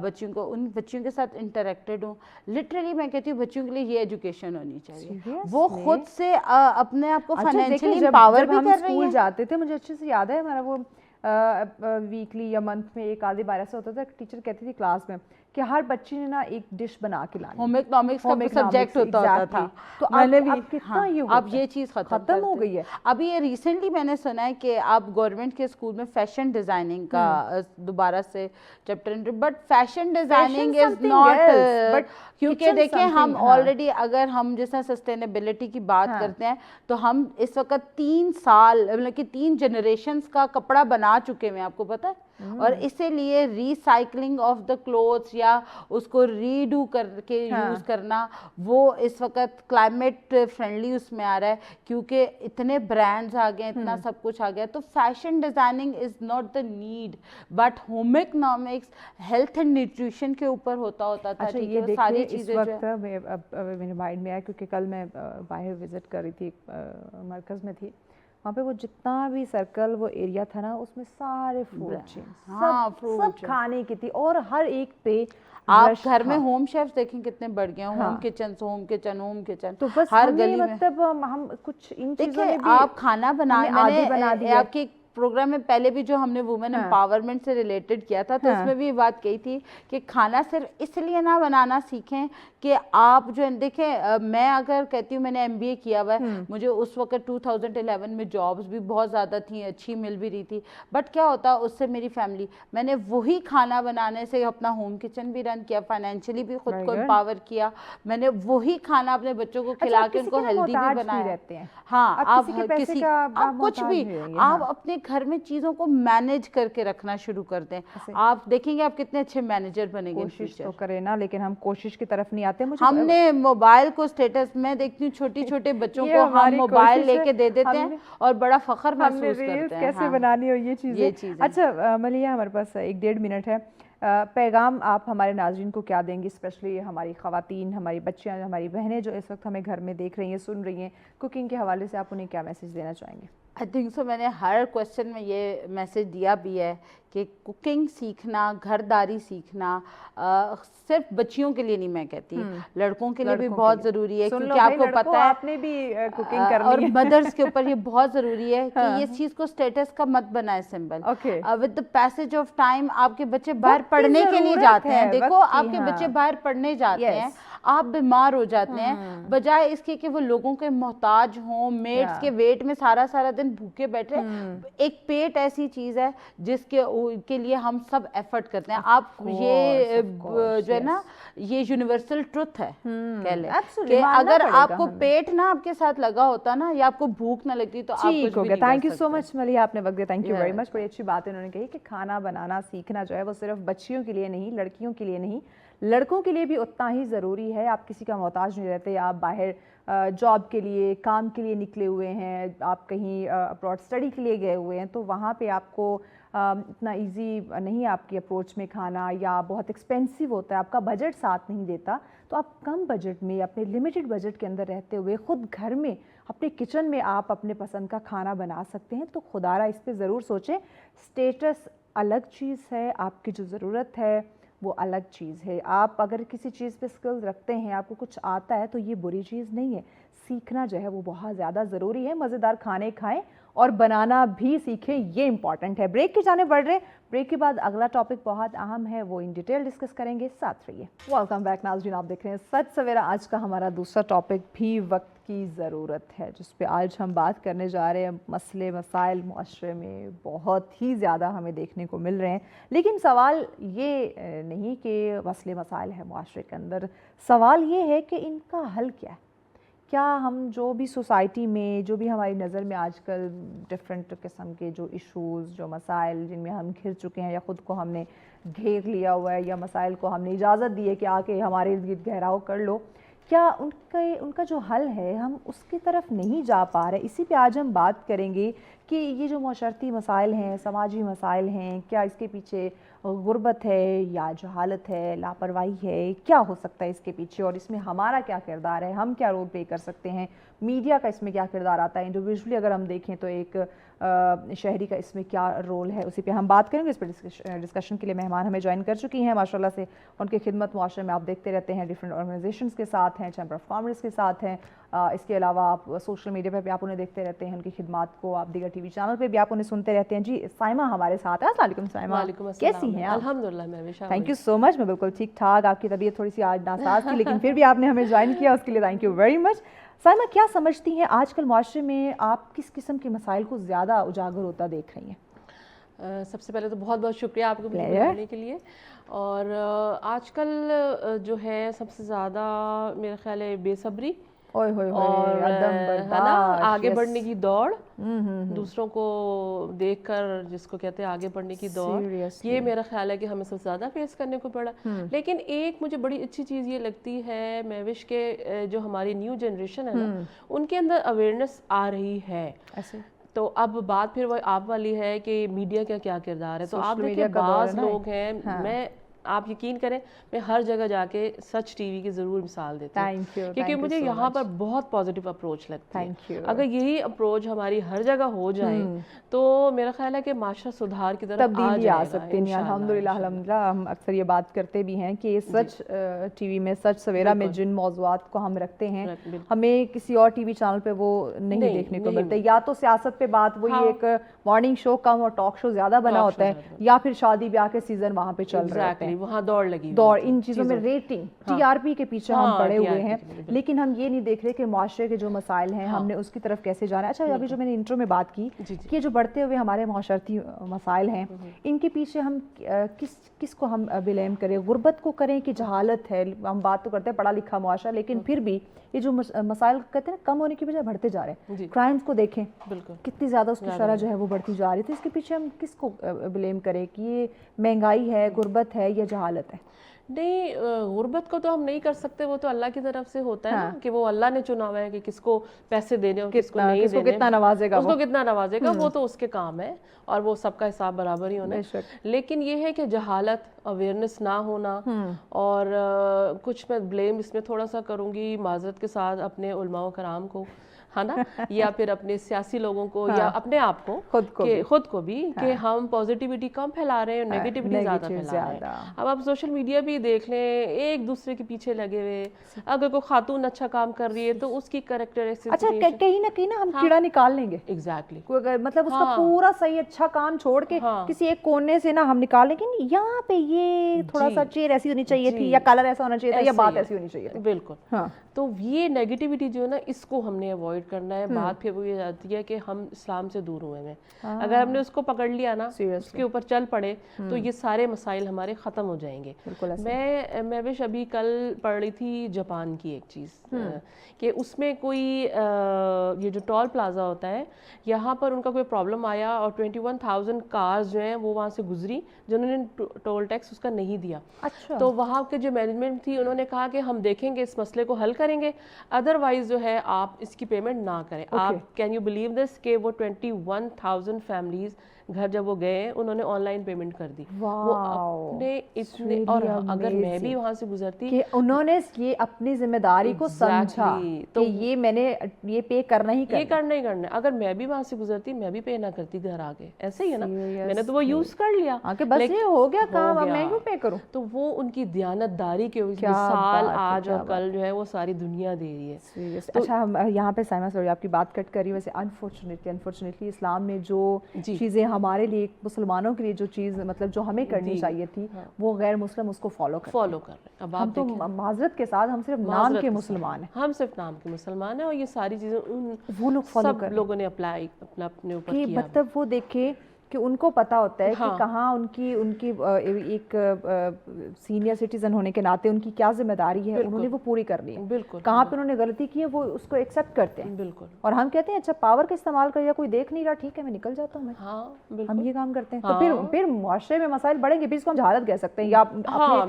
बच्चों को, उन बच्चियों के साथ इंटरेक्टेड हूँ। लिटरली मैं कहती हूँ बच्चों के लिए ये एजुकेशन होनी चाहिए। वो खुद से अपने आप को फाइनेंशियली एम्पावर भी कर रही हैं। स्कूल जाते थे, मुझे अच्छे से याद है, हमारा वो वीकली या मंथ में एक आधी बार ऐसा होता था, टीचर कहती थी क्लास में कि हर बच्ची ने ना एक डिश बना के लानी। होम इकोनॉमिक्स का सब्जेक्ट होता था। तो मैंने भी कितना अब ये चीज़ खत्म हो गई है। अभी ये रिसेंटली मैंने सुना है कि आप गवर्नमेंट के स्कूल में फैशन डिजाइनिंग का दोबारा से chapter, but fashion designing is not, क्योंकि देखिए हम ऑलरेडी, अगर हम जैसे सस्टेनेबिलिटी की बात करते हैं तो हम इस वक्त 3 साल मतलब कि 3 जनरेशंस का कपड़ा बना चुके हैं, आपको पता है। और इसीलिए रिसाइकलिंग ऑफ द क्लोथ्स या उसको रीडू करके यूज करना, वो इस वक्त क्लाइमेट फ्रेंडली उसमें आ रहा है, क्योंकि इतने ब्रांड्स आ गए, इतना सब कुछ आ गया। तो fashion designing is not the need, but home economics health and nutrition के ऊपर होता था। अच्छा, ये देखिए सारी चीजें इस वक्त मेरे माइंड में आया, क्योंकि कल मैं बाहर विजिट कर रही थी, मरकज़ में थी, वहाँ पे वो जितना भी सर्कल वो एरिया था ना, उसमें सारे फूड चेन, सब खाने की थी, और हर एक पे आप घर में होम शेफ्स देखें कितने बढ़ गए हैं। होम किचन तो बस हर गली में, मतलब हम कुछ इन चीजों में भी आप खाना मैंने आपके प्रोग्राम में पहले भी जो हमने वुमेन एम्पावरमेंट से रिलेटेड किया था, तो उसमें भी बात कही थी कि खाना सिर्फ इसलिए ना बनाना सीखें कि आप जो देखें, मैं अगर कहती हूँ मैंने MBA किया हुआ है, मुझे उस वक्त 2011 में जॉब्स भी बहुत ज़्यादा थी, अच्छी मिल भी रही थी, बट क्या होता उससे मेरी फैमिली, मैंने वही खाना बनाने से अपना होम किचन भी रन किया, फाइनेंशियली भी खुद को एम्पावर किया, मैंने वही खाना अपने बच्चों को खिला के उनको हेल्दी भी बनाया। हाँ, आप किसी कुछ भी, आप अपने घर में चीजों को मैनेज करके रखना शुरू कर दें, आप देखेंगे आप कितने अच्छे मैनेजर बनेंगे। कोशिश तो करें ना, लेकिन हम कोशिश की तरफ नहीं आते। मुझे हमने मोबाइल को स्टेटस में देखती हूँ, छोटे बच्चों को हम मोबाइल लेके दे देते हैं और बड़ा फख्र महसूस करते हैं कैसे बनानी हो ये चीजें। अच्छा मलिया, हमारे पास 1-1.5 मिनट है, पैगाम आप हमारे नाज़रीन को क्या देंगी, स्पेशली हमारी ख़वातीन, हमारी बच्चियाँ, हमारी बहनें जो इस वक्त हमें घर में देख रही हैं, सुन रही हैं, कुकिंग के हवाले से आप उन्हें क्या मैसेज देना चाहेंगे? आई थिंक सो, मैंने हर क्वेश्चन में ये मैसेज दिया भी है कि कुकिंग सीखना, घरदारी सीखना सिर्फ बच्चियों के लिए नहीं, मैं कहती लड़कों के लिए भी बहुत ज़रूरी है, क्योंकि आपको पता है आपने भी कुकिंग करनी और मदर्स के ऊपर ये बहुत ज़रूरी है कि ये चीज़ को स्टेटस का मत बनाए symbol. With the passage of time आपके बच्चे बाहर पढ़ने के लिए जाते हैं, देखो आपके बच्चे बाहर पढ़ने जाते हैं, आप बीमार हो जाते हैं, बजाय इसके कि वो लोगों के मोहताज हों, मेड्स के वेट में सारा दिन भूखे बैठे। एक पेट ऐसी चीज है जिसके लिए हम सब एफर्ट करते हैं। आप ये जो है ना, ये यूनिवर्सल ट्रुथ है कह ले कि अगर आपको पेट ना आपके साथ लगा होता ना, या आपको भूख ना लगती, तो आप कुछ भी नहीं। थैंक यू सो मच मलिया, आपने वक्त दिया, थैंक यू वेरी मच। बड़ी अच्छी बात है उन्होंने कही कि खाना बनाना सीखना जो है वो सिर्फ बच्चियों के लिए नहीं, लड़कियों के लिए नहीं, लड़कों के लिए भी उतना ही ज़रूरी है। आप किसी का मोहताज नहीं रहते, आप बाहर जॉब के लिए, काम के लिए निकले हुए हैं, आप कहीं अब्रॉड स्टडी के लिए गए हुए हैं, तो वहाँ पे आपको इतना इजी नहीं आपकी अप्रोच में खाना, या बहुत एक्सपेंसिव होता है, आपका बजट साथ नहीं देता, तो आप कम बजट में, अपने लिमिटेड बजट के अंदर रहते हुए खुद घर में अपने किचन में आप अपने पसंद का खाना बना सकते हैं। तो खुदारा इस पर ज़रूर सोचें। स्टेटस अलग चीज़ है, आपकी जो ज़रूरत है वो अलग चीज़ है। आप अगर किसी चीज़ पे स्किल्स रखते हैं, आपको कुछ आता है, तो ये बुरी चीज़ नहीं है। सीखना जो है वो बहुत ज़्यादा ज़रूरी है। मज़ेदार खाने खाएं और बनाना भी सीखें, ये इंपॉर्टेंट है। ब्रेक की जाने बढ़ रहे, ब्रेक के बाद अगला टॉपिक बहुत अहम है, वो इन डिटेल डिस्कस करेंगे, साथ रहिए। वेलकम बैक नाज़रीन, आप देख रहे हैं सच सवेरा। आज का हमारा दूसरा टॉपिक भी वक्त की ज़रूरत है, जिस पे आज हम बात करने जा रहे हैं। मसले मसाइल मुआशरे में बहुत ही ज़्यादा हमें देखने को मिल रहे हैं, लेकिन सवाल ये नहीं कि मसले मसाइल है मुआशरे के अंदर, सवाल ये है कि इनका हल क्या है। क्या हम जो भी सोसाइटी में, जो भी हमारी नज़र में आजकल डिफरेंट किस्म के जो इश्यूज़, जो मसाइल जिनमें हम घिर चुके हैं, या ख़ुद को हमने घेर लिया हुआ है, या मसाइल को हमने इजाज़त दी है कि आके हमारे इर्द गिर्द घेराव कर लो, क्या उनका जो हल है हम उसकी तरफ नहीं जा पा रहे। इसी पे आज हम बात करेंगे कि ये जो माशरती मसाइल हैं, समाजी मसाइल हैं, क्या इसके पीछे गुर्बत है या जहालत है, लापरवाही है, क्या हो सकता है इसके पीछे, और इसमें हमारा क्या किरदार है, हम क्या रोल प्ले कर सकते हैं, मीडिया का इसमें क्या किरदार आता है, इंडिविजुअली अगर हम देखें तो एक शहरी का इसमें क्या रोल है, उसी पे हम बात करेंगे। इस पर डिस्कशन के लिए मेहमान हमें ज्वाइन कर चुकी हैं माशाल्लाह से। उनकी खिदमत मुआशरे में आप देखते रहते हैं, डिफरेंट ऑर्गेनाइजेशंस के साथ हैं, चैम्बर ऑफ कॉमर्स के साथ हैं, इसके अलावा आप सोशल मीडिया पर भी आप उन्हें देखते रहते हैं, उनकी खिदमत को आप दीगर टीवी चैनल पे भी आप उन्हें सुनते रहते हैं। जी साइमा हमारे साथ है। अस्सलाम वालेकुम साइमा, कैसी हैं आप? अल्हम्दुलिल्लाह मैं भी। थैंक यू सो मच, मैं बिल्कुल ठीक ठाक। आपकी तबीयत थोड़ी सी आज नासाज थी लेकिन फिर भी आपने हमें ज्वाइन किया, उसके लिए thank you very much. Saima, क्या समझती हैं आजकल माशरे में आप किस किस्म के मसाइल को ज़्यादा उजागर होता देख रही हैं? सबसे पहले तो बहुत बहुत शुक्रिया आपको बुलाने के लिए। और आजकल जो है सबसे ज़्यादा मेरा ख्याल है बेसब्री और है ना, आगे बढ़ने की दौड़, दूसरों को देखकर जिसको कहते हैं आगे बढ़ने की दौड़, ये मेरा ख्याल है कि हमें सबसे ज़्यादा फेस करने को पड़ा। लेकिन एक मुझे बड़ी अच्छी चीज़ ये लगती है महविश के जो हमारी न्यू जनरेशन है ना, उनके अंदर अवेयरनेस आ रही है। तो अब बात फिर वो आप वाली है कि मीडिया का क्या किरदार है। तो आप देखिए बाज़ लोग हैं, मैं आप यकीन करें मैं हर जगह जाके सच टीवी की ज़रूर मिसाल देती हूँ, क्योंकि मुझे यहाँ पर बहुत पॉजिटिव अप्रोच लगता है। अगर यही अप्रोच हमारी हर जगह हो जाए तो मेरा ख्याल है कि माशरा सुधार की तरफ तब्दीली आ सकती है। अल्हम्दुलिल्लाह अल्हम्दुलिल्लाह, हम अक्सर ये बात करते भी हैं कि सच टीवी में, सच सवेरा में जिन मौज़ूआत को हम रखते हैं हमें किसी और टीवी चैनल पे वो नहीं देखने को मिलते। या तो सियासत पे बात, वही एक मॉर्निंग शो कम और टॉक शो ज्यादा बना होता है, या फिर शादी ब्याह के सीजन वहाँ पे चल रहे हैं, वहाँ दौड़ लगी, दौड़ इन चीज़ों में रेटिंग टीआरपी के पीछे हम पड़े हुए हैं, लेकिन हम ये नहीं देख रहे कि माशरे के जो मसाइल हैं हमने उसकी तरफ कैसे जाना है। अच्छा, अभी जो मैंने इंट्रो में बात की कि जो बढ़ते हुए हमारे माशरती मसाइल हैं, इनके पीछे हम किसको हम ब्लेम करें? गुर्बत को करें कि जहालत है? हम बात तो करते हैं पढ़ा लिखा मुआशरा, लेकिन फिर भी ये जो मसाइल कहते हैं कम होने की बजाय बढ़ते जा रहे हैं। क्राइम्स को देखें, कितनी ज़्यादा उसकी शरह जो है वो बढ़ती जा रही है। तो इसके पीछे हम किसको ब्लेम करें कि ये महंगाई है, गुर्बत है या जहालत है? नहीं, गुर्बत को तो हम नहीं कर सकते, वो तो अल्लाह की तरफ से होता है ना, कि वो अल्लाह ने चुना हुआ है कि किसको पैसे देने और किसको नहीं देने, कितना नवाजेगा, उसको कितना नवाजेगा, वो तो उसके काम है और वो सबका हिसाब बराबर ही होना है। लेकिन ये है कि जहालत, अवेयरनेस ना होना, और कुछ मैं ब्लेम इसमें थोड़ा सा करूँगी माजरत के साथ अपने उलमाओ कराम को, है ना, या फिर अपने सियासी लोगों को, या अपने आप को, खुद को भी कि हम पॉजिटिविटी कम फैला रहे हैं, नेगेटिविटी ज़्यादा फैला रहे हैं। अब आप सोशल मीडिया भी देख लें, एक दूसरे के पीछे लगे हुए, अगर कोई खातून अच्छा काम कर रही है तो उसकी कैरेक्टरिस्टिक्स, अच्छा कहीं ना हम कीड़ा निकाल लेंगे। एग्जैक्टली, मतलब उसका पूरा सही अच्छा काम छोड़ के किसी एक कोने से ना हम निकाल लेंगे, यहाँ पे ये थोड़ा सा चेयर ऐसी होनी चाहिए थी, या कलर ऐसा होना चाहिए था, या बात ऐसी होनी चाहिए थी। बिल्कुल। तो ये नेगेटिविटी जो है ना, इसको हमने अवॉइड करना है। बात फिर वो ये जाती है कि हम इस्लाम से दूर हुए हैं, अगर हमने उसको पकड़ लिया ना, उसके ऊपर चल पड़े, तो ये सारे मसाइल हमारे ख़त्म हो जाएंगे। मैं भी अभी कल पढ़ रही थी जापान की एक चीज़, कि उसमें कोई ये जो टोल प्लाजा होता है, यहाँ पर उनका कोई प्रॉब्लम आया और 21,000 कार्स जो हैं वो वहाँ से गुजरी जिन्होंने टोल टैक्स उसका नहीं दिया। अच्छा। तो वहाँ के जो मैनेजमेंट थी उन्होंने कहा कि हम देखेंगे, इस मसले को हल करेंगे, अदरवाइज जो है आप इसकी पेमेंट ना करें। आप कैन यू बिलीव दिस कि वो 21,000 फैमिलीज घर जब वो गए उन्होंने ऑनलाइन पेमेंट कर दी। वो अपने इतने, और अगर मैं भी वहाँ से गुजरती कि उन्होंने ये अपनी जिम्मेदारी को समझा तो ये मैंने ये पे करना ही करना। अगर मैं भी वहाँ से गुजरती मैं भी पे ना करती घर आके, ऐसे ही है ना, मैंने तो वो यूज कर लिया, बस ये हो गया काम, अब मैं क्यों पे करूं। तो वो उनकी दयानतदारी के मिसाल आज और कल जो है वो सारी दुनिया दे रही है। अच्छा, हम यहाँ पे साइमा सॉरी आपकी बात कट कर रही हूँ, वैसे अनफॉर्चुनेटली इस्लाम में जो चीज़ें हमारे लिए, मुसलमानों के लिए जो चीज़ मतलब जो हमें करनी चाहिए थी, वो गैर मुस्लिम उसको फॉलो कर रहे हैं। अब हम तो माजरत के साथ हम सिर्फ नाम के मुसलमान हैं, हम सिर्फ नाम के मुसलमान हैं, और ये सारी चीज़ें वो लोग फॉलो कर, लोगों ने अप्लाई अपने ऊपर किया। मतलब वो देखे कि उनको पता होता है कि कहाँ उनकी एक सीनियर सिटीजन होने के नाते उनकी क्या जिम्मेदारी है, उन्होंने वो पूरी करनी है। बिल्कुल। कहाँ पे उन्होंने गलती की है वो उसको एक्सेप्ट करते हैं। बिल्कुल। और हम कहते हैं अच्छा पावर का इस्तेमाल कर, या कोई देख नहीं रहा, ठीक है मैं निकल जाता हूँ, हम ये काम करते हैं। तो फिर मुआशरे में मसाइल बढ़ेंगे, फिर इसको हम जहालत कह सकते हैं, या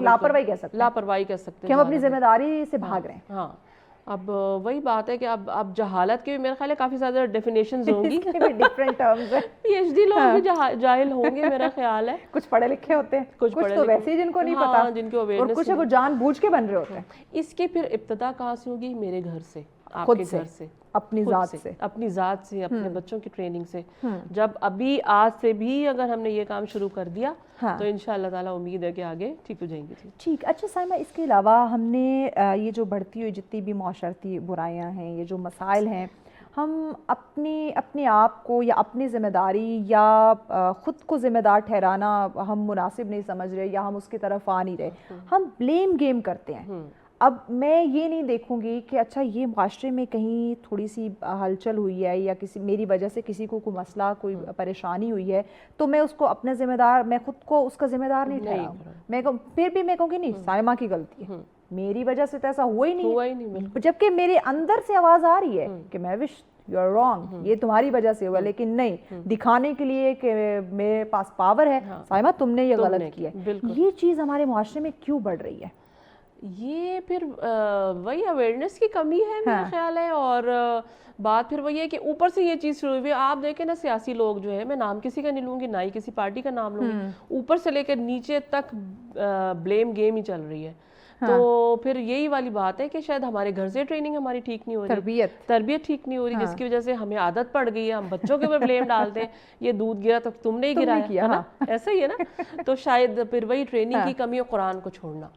लापरवाही कह सकते हैं, लापरवाही कह सकते हैं कि हम अपनी जिम्मेदारी से भाग रहे हैं। अब वही बात है कि अब जहालत के भी मेरे ख्याल है काफी ज्यादा डेफिनेशंस होंगी, डिफरेंट टर्म्स है। पीएचडी लोग भी जाहिल होंगे मेरा ख्याल है। कुछ पढ़े लिखे होते हैं, कुछ तो वैसे ही जिनको नहीं पता, जिनको और कुछ है वो जानबूझ के बन रहे होते हैं। इसके फिर इब्तिदा कहाँ से होगी? मेरे घर से, आपके घर से, अपनी ज़ात से, अपनी ज़ात से, अपने बच्चों की ट्रेनिंग से। जब अभी आज से भी अगर हमने ये काम शुरू कर दिया तो इंशाअल्लाह ताला उम्मीद है कि आगे ठीक हो जाएंगे। ठीक। अच्छा साइमा, इसके अलावा हमने ये जो बढ़ती हुई जितनी भी माशरती बुराइयां हैं, ये जो मसाइल हैं, हम अपने आप को या अपनी ज़िम्मेदारी या ख़ुद को ज़िम्मेदार ठहराना हम मुनासिब नहीं समझ रहे या हम उसकी तरफ आ नहीं रहे, हम ब्लेम गेम करते हैं। अब मैं ये नहीं देखूंगी कि अच्छा ये माशरे में कहीं थोड़ी सी हलचल हुई है या किसी मेरी वजह से किसी को कोई मसला, कोई परेशानी हुई है, तो मैं उसको अपने ज़िम्मेदार, मैं ख़ुद को उसका ज़िम्मेदार नहीं ठहराऊँ। मैं फिर भी मैं कहूँगी नहीं, साइमा की गलती है, मेरी वजह से तो ऐसा हुआ ही नहीं, जबकि मेरे अंदर से आवाज़ आ रही है कि मैं विश यू आर रॉन्ग, ये तुम्हारी वजह से हुआ, लेकिन नहीं, दिखाने के लिए कि मेरे पास पावर है, साइमा तुमने ये गलत किया है। ये चीज़ हमारे माशरे में क्यों बढ़ रही है? ये फिर वही अवेयरनेस की कमी है मेरा ख्याल है। और बात फिर वही है कि ऊपर से ये चीज़ शुरू हुई। आप देखें ना, सियासी लोग जो है, मैं नाम किसी का नहीं लूँगी, ना ही किसी पार्टी का नाम लूँगी, ऊपर से लेकर नीचे तक ब्लेम गेम ही चल रही है। तो फिर यही वाली बात है कि शायद हमारे घर से ट्रेनिंग हमारी ठीक नहीं हो रही, तरबियत ठीक नहीं हो रही, जिसकी वजह से हमें आदत पड़ गई है, हम बच्चों के ऊपर ब्लेम डालते हैं, ये दूध गिरा तो तुमने ही गिराया है ना, ऐसा ही है ना। तो शायद फिर वही ट्रेनिंग की कमी और कुरान को छोड़ना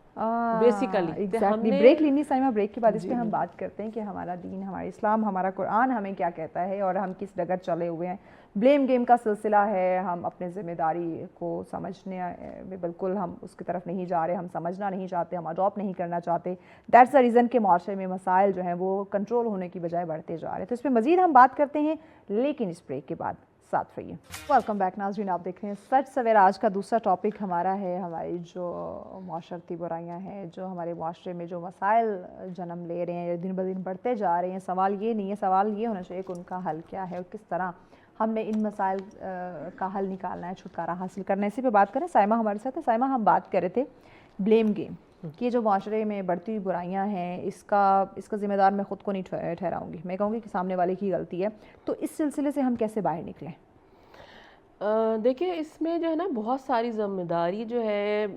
बेसिकली। ब्रेक लेनी साइमा, ब्रेक के बाद इस पे हम बात करते हैं कि हमारा दीन, हमारा इस्लाम, हमारा कुरान हमें क्या कहता है और हम किस डगर चले हुए हैं। ब्लेम गेम का सिलसिला है, हम अपने ज़िम्मेदारी को समझने में बिल्कुल हम उसकी तरफ नहीं जा रहे, हम समझना नहीं चाहते, हम अडॉप्ट नहीं करना चाहते। दैट्स द रीज़न के माशरे में मसाइल जो हैं वो कंट्रोल होने की बजाय बढ़ते जा रहे हैं। तो इस पर मज़ीद हम बात करते हैं, लेकिन इस ब्रेक के बाद। साथ रहिए। वेलकम बैक नाज़रीन, आप देख रहे हैं सच सवेरा। आज का दूसरा टॉपिक हमारा है हमारी जो माशरती बुराइयां हैं, जो हमारे माशरे में जो मसाइल जन्म ले रहे हैं, दिन ब दिन बढ़ते जा रहे हैं। सवाल ये नहीं है, सवाल ये होना चाहिए कि उनका हल क्या है और किस तरह हमने इन मसाइल का हल निकालना है, छुटकारा हासिल करना है। इसी पे बात करें। साइमा हमारे साथ है। साइमा, हम बात कर रहे थे ब्लेम गेम कि जो माशरे में बढ़ती हुई बुराइयां हैं, इसका ज़िम्मेदार मैं ख़ुद को नहीं ठहराऊँगी, मैं कहूँगी कि सामने वाले की गलती है। तो इस सिलसिले से हम कैसे बाहर निकलें? देखिए, इसमें जो है ना बहुत सारी जिम्मेदारी जो है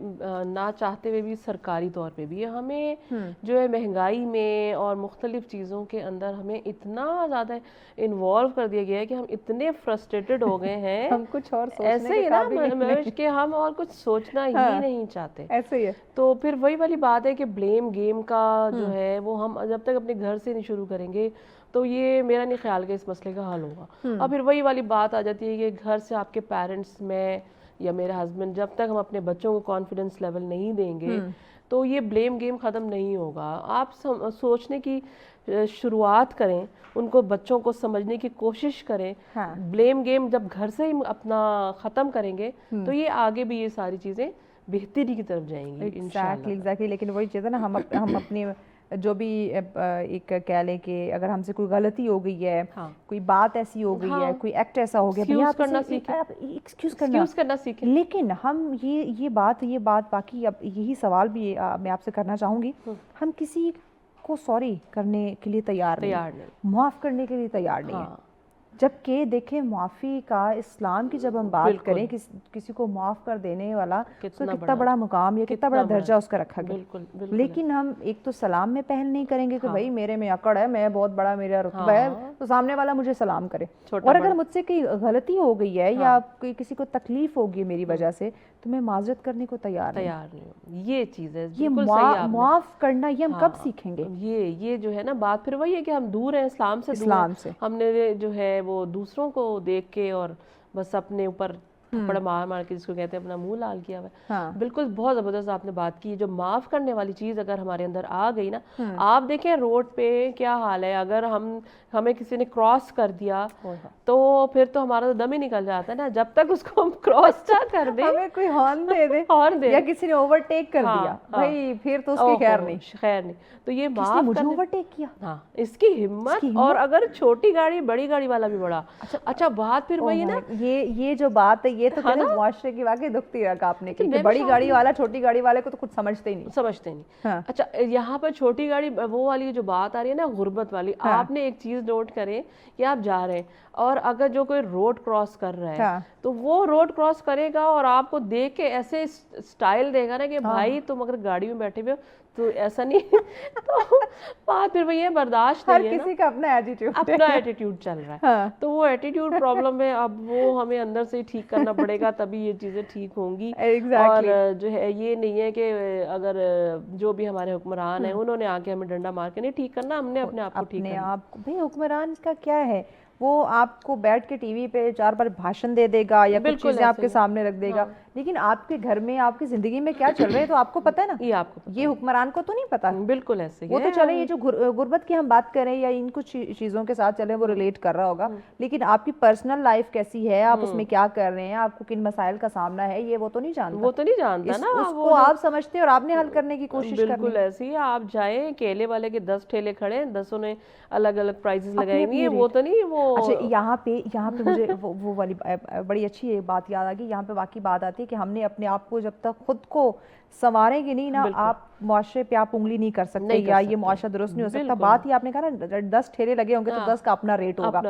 ना चाहते हुए भी सरकारी तौर पे भी है। हमें जो है महंगाई में और मुख्तलिफ चीज़ों के अंदर हमें इतना ज़्यादा इन्वॉल्व कर दिया गया है कि हम इतने फ्रस्ट्रेटेड हो गए हैं हम कुछ और ऐसे ही ना कि हम और कुछ सोचना ही नहीं चाहते। ऐसे ही है। तो फिर वही वाली बात है कि ब्लेम गेम का जो है वो हम जब तक अपने घर से नहीं शुरू करेंगे तो ये मेरा नहीं ख्याल कि इस मसले का हल होगा। और फिर वही वाली बात आ जाती है कि घर से आपके पेरेंट्स, में या मेरे हस्बैंड, जब तक हम अपने बच्चों को कॉन्फिडेंस लेवल नहीं देंगे तो ये ब्लेम गेम ख़त्म नहीं होगा। आप सोचने की शुरुआत करें, उनको बच्चों को समझने की कोशिश करें। ब्लेम गेम जब घर से ही अपना ख़त्म करेंगे तो ये आगे भी ये सारी चीज़ें बेहतरी की तरफ जाएंगी। एग्जैक्टली। लेकिन वही चीज़ है ना, हम अपनी जो भी एक कह लें कि अगर हमसे कोई गलती हो गई है, कोई बात ऐसी हो गई है, कोई एक्ट ऐसा हो गया, भैया एक्सक्यूज करना सीखें। लेकिन हम ये बात बाकी अब यही सवाल भी मैं आपसे करना चाहूँगी, हम किसी को सॉरी करने के लिए तैयार नहीं, माफ़ करने के लिए तैयार नहीं है। जबकि देखें, माफ़ी का इस्लाम की जब हम बात करें, किसी को माफ़ कर देने वाला कितना बड़ा मुकाम या कितना बड़ा दर्जा उसका रखा गया। लेकिन हम एक तो सलाम में पहल नहीं करेंगे कि भाई मेरे में अकड़ है, मैं बहुत बड़ा मेरा रुतबा है तो सामने वाला मुझे सलाम करे। और अगर मुझसे कोई गलती हो गई है या कोई किसी को तकलीफ होगी मेरी वजह से, तो मैं माजरत करने को तैयार नहीं। ये चीज़ है, ये माफ़ करना, ये हम कब सीखेंगे? ये जो है ना बात फिर वही है कि हम दूर हैं इस्लाम से। हमने जो है वो दूसरों को देख के और बस अपने ऊपर थप्पड़ मार के, जिसको कहते हैं, अपना मुंह लाल किया हुआ है। बिल्कुल बहुत ज़बरदस्त आपने बात की। जो माफ़ करने वाली चीज़ अगर हमारे अंदर आ गई ना, आप देखें रोड पे क्या हाल है, अगर हमें किसी ने क्रॉस कर दिया तो फिर तो हमारा तो दम ही निकल जाता है ना। जब तक उसको हम क्रॉस ना कर दे, हमें कोई हॉर्न दे या किसी ने ओवरटेक कर दिया, भाई फिर तो उसकी खैर नहीं। तो ये माफ मुझे ओवरटेक किया, इसकी हिम्मत। और अगर छोटी गाड़ी बड़ी गाड़ी वाला भी बड़ा अच्छा बात फिर वही ना, ये जो बात है ये तो कहते हैं मुआशरे की वाकई दुखती रखा आपने, क्योंकि बड़ी गाड़ी वाला छोटी गाड़ी वाले को तो कुछ समझते ही नहीं। हाँ। अच्छा, यहाँ पर छोटी गाड़ी वो वाली जो बात आ रही है ना, गुर्बत वाली, आपने एक चीज नोट करें कि आप जा रहे हैं और अगर जो कोई रोड क्रॉस कर रहा है तो वो रोड क्रॉस करेगा और आपको देख के ऐसे स्टाइल देगा ना कि भाई तुम अगर गाड़ी में बैठे हुए हो तो ऐसा नहीं तो बात फिर वही है, बर्दाश्त नहीं है, किसी का अपना एटीट्यूड चल रहा है। तो वो एटीट्यूड प्रॉब्लम है, अब वो हमें अंदर से ठीक करना पड़ेगा, तभी ये चीजें ठीक होंगी। और जो है ये नहीं है कि अगर जो भी हमारे हुक्मरान है उन्होंने आके हमें डंडा मार के नहीं ठीक करना, हमने अपने आप को ठीक करना। भाई हुक्मरान का क्या है, वो आपको बैठ के टीवी पे 4 बार भाषण दे देगा या कुछ चीजें आपके सामने रख देगा, लेकिन आपके घर में आपकी जिंदगी में क्या चल रहा है तो आपको पता है ना, ये हुक्मरान को तो नहीं पता। बिल्कुल ऐसे वो तो चले ये जो गुर्बत की हम बात करें या इन कुछ चीजों के साथ चले वो रिलेट कर रहा होगा, लेकिन आपकी पर्सनल लाइफ कैसी है, आप उसमें क्या कर रहे हैं, आपको किन मसाइल का सामना है, ये वो तो नहीं जानता ना, उसको आप समझते और आपने हल करने की कोशिश करनी। बिल्कुल ऐसे ही आप जाए, केले वाले के 10 ठेले खड़े, 10 ने अलग अलग प्राइसेस लगाई हुई है, वो तो नहीं वो। अच्छा, यहाँ पे मुझे वो वाली बड़ी अच्छी बात याद आ गई, यहाँ पे वाकई बात आती है कि हमने अपने आप को जब तक खुद को संवारेंगे नहीं ना, आप मुआशरे पे आप उंगली नहीं कर सकते या ये मुआशरा दुरुस्त नहीं हो सकता। बात ही आपने कहा ना 10 ठेले लगे होंगे तो 10 का अपना रेट होगा।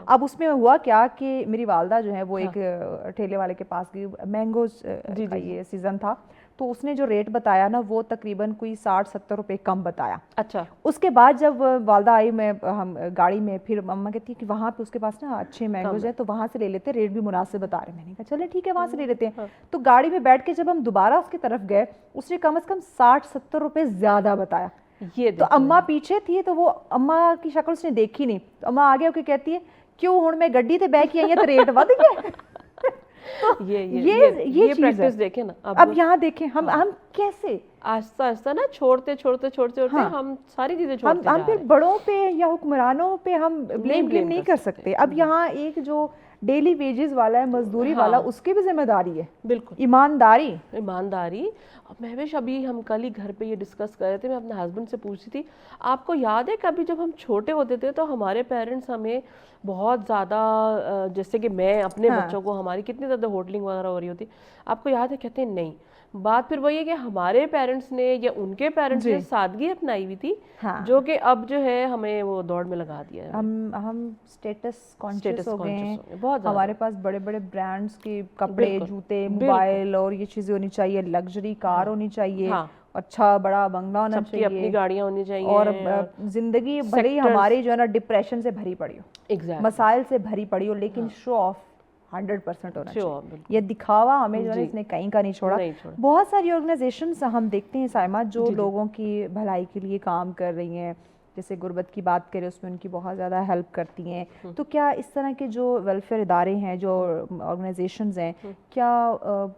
अब उसमें हुआ क्या कि मेरी वालदा जो है वो एक ठेले वाले के पास गई, मैंगो का ये सीजन था, तो उसने जो रेट बताया ना वो तकरीबन कोई 60-70 रुपए कम बताया। अच्छा, उसके बाद जब वालदा आई, हम गाड़ी में, फिर मम्मा कहती है कि वहाँ पे उसके पास ना अच्छे मैंगोज हैं तो वहाँ से ले लेते, रेट भी मुनासिब बता रहे। मैंने कहा चले ठीक है वहाँ से ले लेते हैं। तो गाड़ी में बैठ के जब हम दोबारा उसकी तरफ गए, उसने कम से कम 60-70 रुपए ज्यादा बताया। ये तो अम्मा पीछे थी तो वो अम्मा की शक्ल उसने देखी नहीं, तो अम्मा आगे होकर कहती है क्यों हुण मैं गड्डी ते बैठ के आई है तो रेट बढ़ गया। तो ये प्रैक्टिस देखें ना, अब यहाँ देखें हम कैसे आस्ता आस्ता ना छोड़ते हम सारी चीजें छोड़ते हम फिर बड़ों पे या हुक्मरानों पे हम ब्लेम नहीं कर सकते। अब यहाँ एक जो डेली वेजेस वाला है, मजदूरी वाला, उसकी भी जिम्मेदारी है। बिल्कुल, ईमानदारी। महवेश, अभी हम कल ही घर पे ये डिस्कस कर रहे थे, मैं अपने हस्बैंड से पूछ रही थी, आपको याद है कभी जब हम छोटे होते थे तो हमारे पेरेंट्स हमें बहुत ज़्यादा, जैसे कि मैं अपने बच्चों को, हमारी कितनी ज़्यादा होटलिंग वगैरह हो रही होती, आपको याद है? कहते हैं नहीं। बात फिर वही है कि हमारे पेरेंट्स ने या उनके पेरेंट्स ने सादगी अपनाई हुई थी, जो कि अब जो है हमें वो दौड़ में लगा दिया है। हम स्टेटस कॉन्शियस हो गए हैं बहुत। हमारे पास बड़े बड़े ब्रांड्स के कपड़े, जूते, मोबाइल और ये चीजें होनी चाहिए, लग्जरी कार होनी चाहिए, अच्छा बड़ा बंगला होना चाहिए, अपनी गाड़ियां होनी चाहिए, और जिंदगी भले ही हमारी जो है ना डिप्रेशन से भरी पड़ी हो, मसाइल से भरी पड़ी हो, लेकिन शो ऑफ 100% होना चाहिए। ये दिखावा हमें जो है इसने कहीं का नहीं छोड़ा। बहुत सारी ऑर्गेनाइजेशंस हम देखते हैं साइमा जो लोगों की भलाई के लिए काम कर रही हैं, जैसे गुर्बत की बात करें उसमें उनकी बहुत ज़्यादा हेल्प करती हैं। तो क्या इस तरह के जो वेलफेयर इदारे हैं, जो ऑर्गेनाइजेशंस हैं, क्या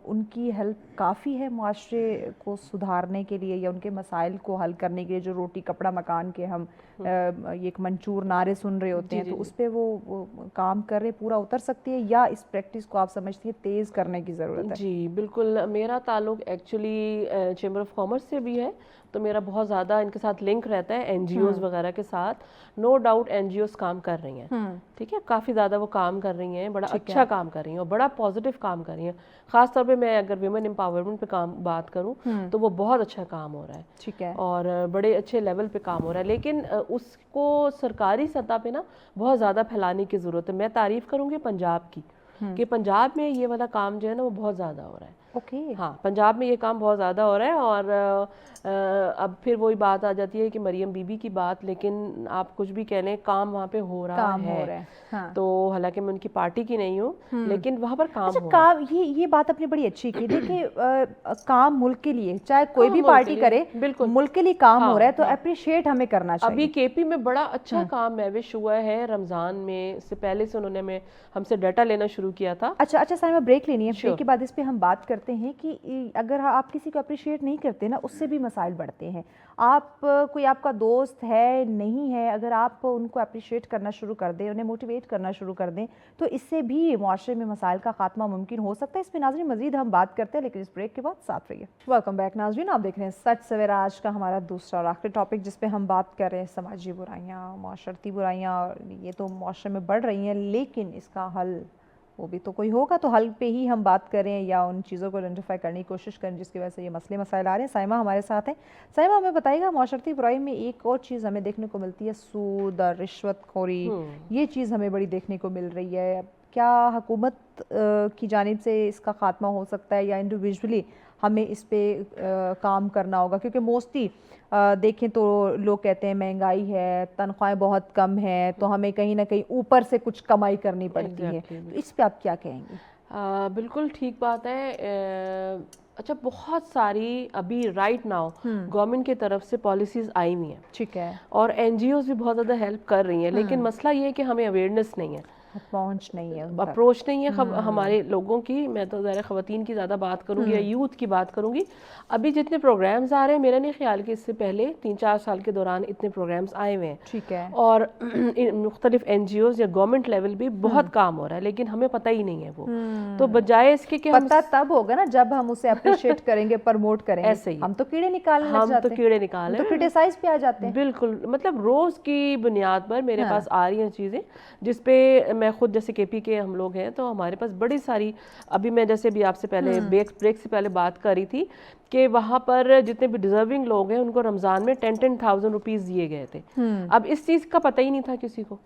उनकी हेल्प काफ़ी है मुआशरे को सुधारने के लिए या उनके मसाइल को हल करने के लिए? जो रोटी कपड़ा मकान के हम ये एक मंशूर नारे सुन रहे होते हैं, तो उस पर वो काम कर रहे, पूरा उतर सकती है, या इस प्रैक्टिस को आप समझती हैं तेज़ करने की ज़रूरत है? जी बिल्कुल, मेरा ताल्लुक एक्चुअली चैम्बर ऑफ कॉमर्स से भी है, तो मेरा बहुत ज़्यादा इनके साथ लिंक रहता है, एनजीओज़ वगैरह के साथ। नो डाउट एनजीओज़ काम कर रही हैं, ठीक है, काफ़ी ज़्यादा वो काम कर रही हैं, बड़ा अच्छा काम कर रही हैं और बड़ा पॉजिटिव काम कर रही हैं। ख़ास तौर पे मैं अगर विमेन एम्पावरमेंट पे काम बात करूं तो वो बहुत अच्छा काम हो रहा है, ठीक है, और बड़े अच्छे लेवल पे काम हो रहा है, लेकिन उसको सरकारी सतह पे ना बहुत ज़्यादा फैलाने की ज़रूरत है। मैं तारीफ़ करूँगी पंजाब की, कि पंजाब में ये वाला काम जो है ना वो बहुत ज़्यादा हो रहा है। हाँ, पंजाब में ये काम बहुत ज़्यादा हो रहा है, और अब फिर वही बात आ जाती है कि मरियम बीबी की बात, लेकिन आप कुछ भी कह लें, काम वहाँ पे हो रहा है। हाँ। तो हालांकि मैं उनकी पार्टी की नहीं हूँ, लेकिन वहाँ पर काम हो रहा है। ये बात आपने बड़ी अच्छी की। देखिए काम मुल्क के लिए, चाहे कोई भी पार्टी करे, बिल्कुल मुल्क के लिए काम हो रहा है, तो अप्रिशिएट हमें करना चाहिए। अभी केपी में बड़ा अच्छा काम महविश हुआ है रमजान में, इससे पहले से उन्होंने हमसे डाटा लेना शुरू किया था। अच्छा साइमा, ब्रेक लेनी है, ब्रेक के बाद इस पे हम बात करते हैं कि अगर आप किसी को अप्रिशिएट नहीं करते ना, उससे भी मसाइल बढ़ते हैं। आप कोई आपका दोस्त है नहीं है, अगर आप उनको अप्रिशिएट करना शुरू कर दें, उन्हें मोटिवेट करना शुरू कर दें, तो इससे भी मुआशरे में मसाइल का खात्मा मुमकिन हो सकता है। इस पर नाज़रीन मजीद हम बात करते हैं, लेकिन इस ब्रेक के बाद साथ रहिए। वेलकम बैक नाज़रीन, आप देख रहे हैं सच सवेरा, आज का हमारा दूसरा और आखिरी टॉपिक, जिस पे हम बात कर रहे हैं समाजी बुराइयाँ, माशरती बुराइयाँ। ये तो मुआशरे में बढ़ रही हैं, लेकिन इसका हल वो भी तो कोई होगा, तो हल पे ही हम बात करें या उन चीज़ों को आइडेंटिफाई करने की कोशिश करें जिसकी वजह से ये मसले मसाइल आ रहे हैं। साइमा हमारे साथ हैं। साइमा, हमें बताइएगा, माशरती बुराई में एक और चीज़ हमें देखने को मिलती है, सूद और रिश्वतखोरी। ये चीज़ हमें बड़ी देखने को मिल रही है। क्या हुकूमत की जानिब से इसका खात्मा हो सकता है या इंडिविजुअली हमें इस पे काम करना होगा? क्योंकि मोस्टली देखें तो लोग कहते हैं महंगाई है, तनख्वाहें बहुत कम है, तो हमें कहीं ना कहीं ऊपर से कुछ कमाई करनी पड़ती है। तो इस पे आप क्या कहेंगे? बिल्कुल ठीक बात है। अच्छा, बहुत सारी अभी राइट नाउ गवर्नमेंट की तरफ से पॉलिसीज आई हुई हैं, ठीक है, और एनजीओज भी बहुत ज़्यादा हेल्प कर रही हैं, लेकिन मसला ये है कि हमें अवेयरनेस नहीं है, पहुंच नहीं है, अप्रोच नहीं है हमारे लोगों की। मैं तो ज़रा ख़वातीन की ज़्यादा बात करूंगी या यूथ की बात करूंगी। अभी जितने प्रोग्राम्स आ रहे हैं, मेरा नहीं ख्याल कि इससे पहले 3-4 साल के दौरान इतने प्रोग्राम्स आए हुए हैं, ठीक है, और मुख्तलिफ एनजीओज या गवरमेंट लेवल भी बहुत काम हो रहा है, लेकिन हमें पता ही नहीं है वो। तो बजाय इसके कि पता तब होगा ना जब हम उसे अप्रिशिएट करेंगे, प्रमोट करेंगे। ऐसे ही हम तो कीड़े निकालने लग जाते हैं, तो कीड़े निकाल तो क्रिटिसाइज पे आ जाते हैं। बिल्कुल, मतलब रोज की बुनियाद पर मेरे पास आ रही हैं चीज़ें जिसपे मैं खुद, जैसे केपी के हम लोग हैं, तो हमारे पास बड़ी सारी, अभी मैं जैसे भी आपसे पहले ब्रेक से पहले बात कर रही थी कि वहाँ पर जितने भी डिजर्विंग लोग हैं उनको रमज़ान में 10,000 रुपीज़ दिए गए थे। अब इस चीज़ का पता ही नहीं था किसी को,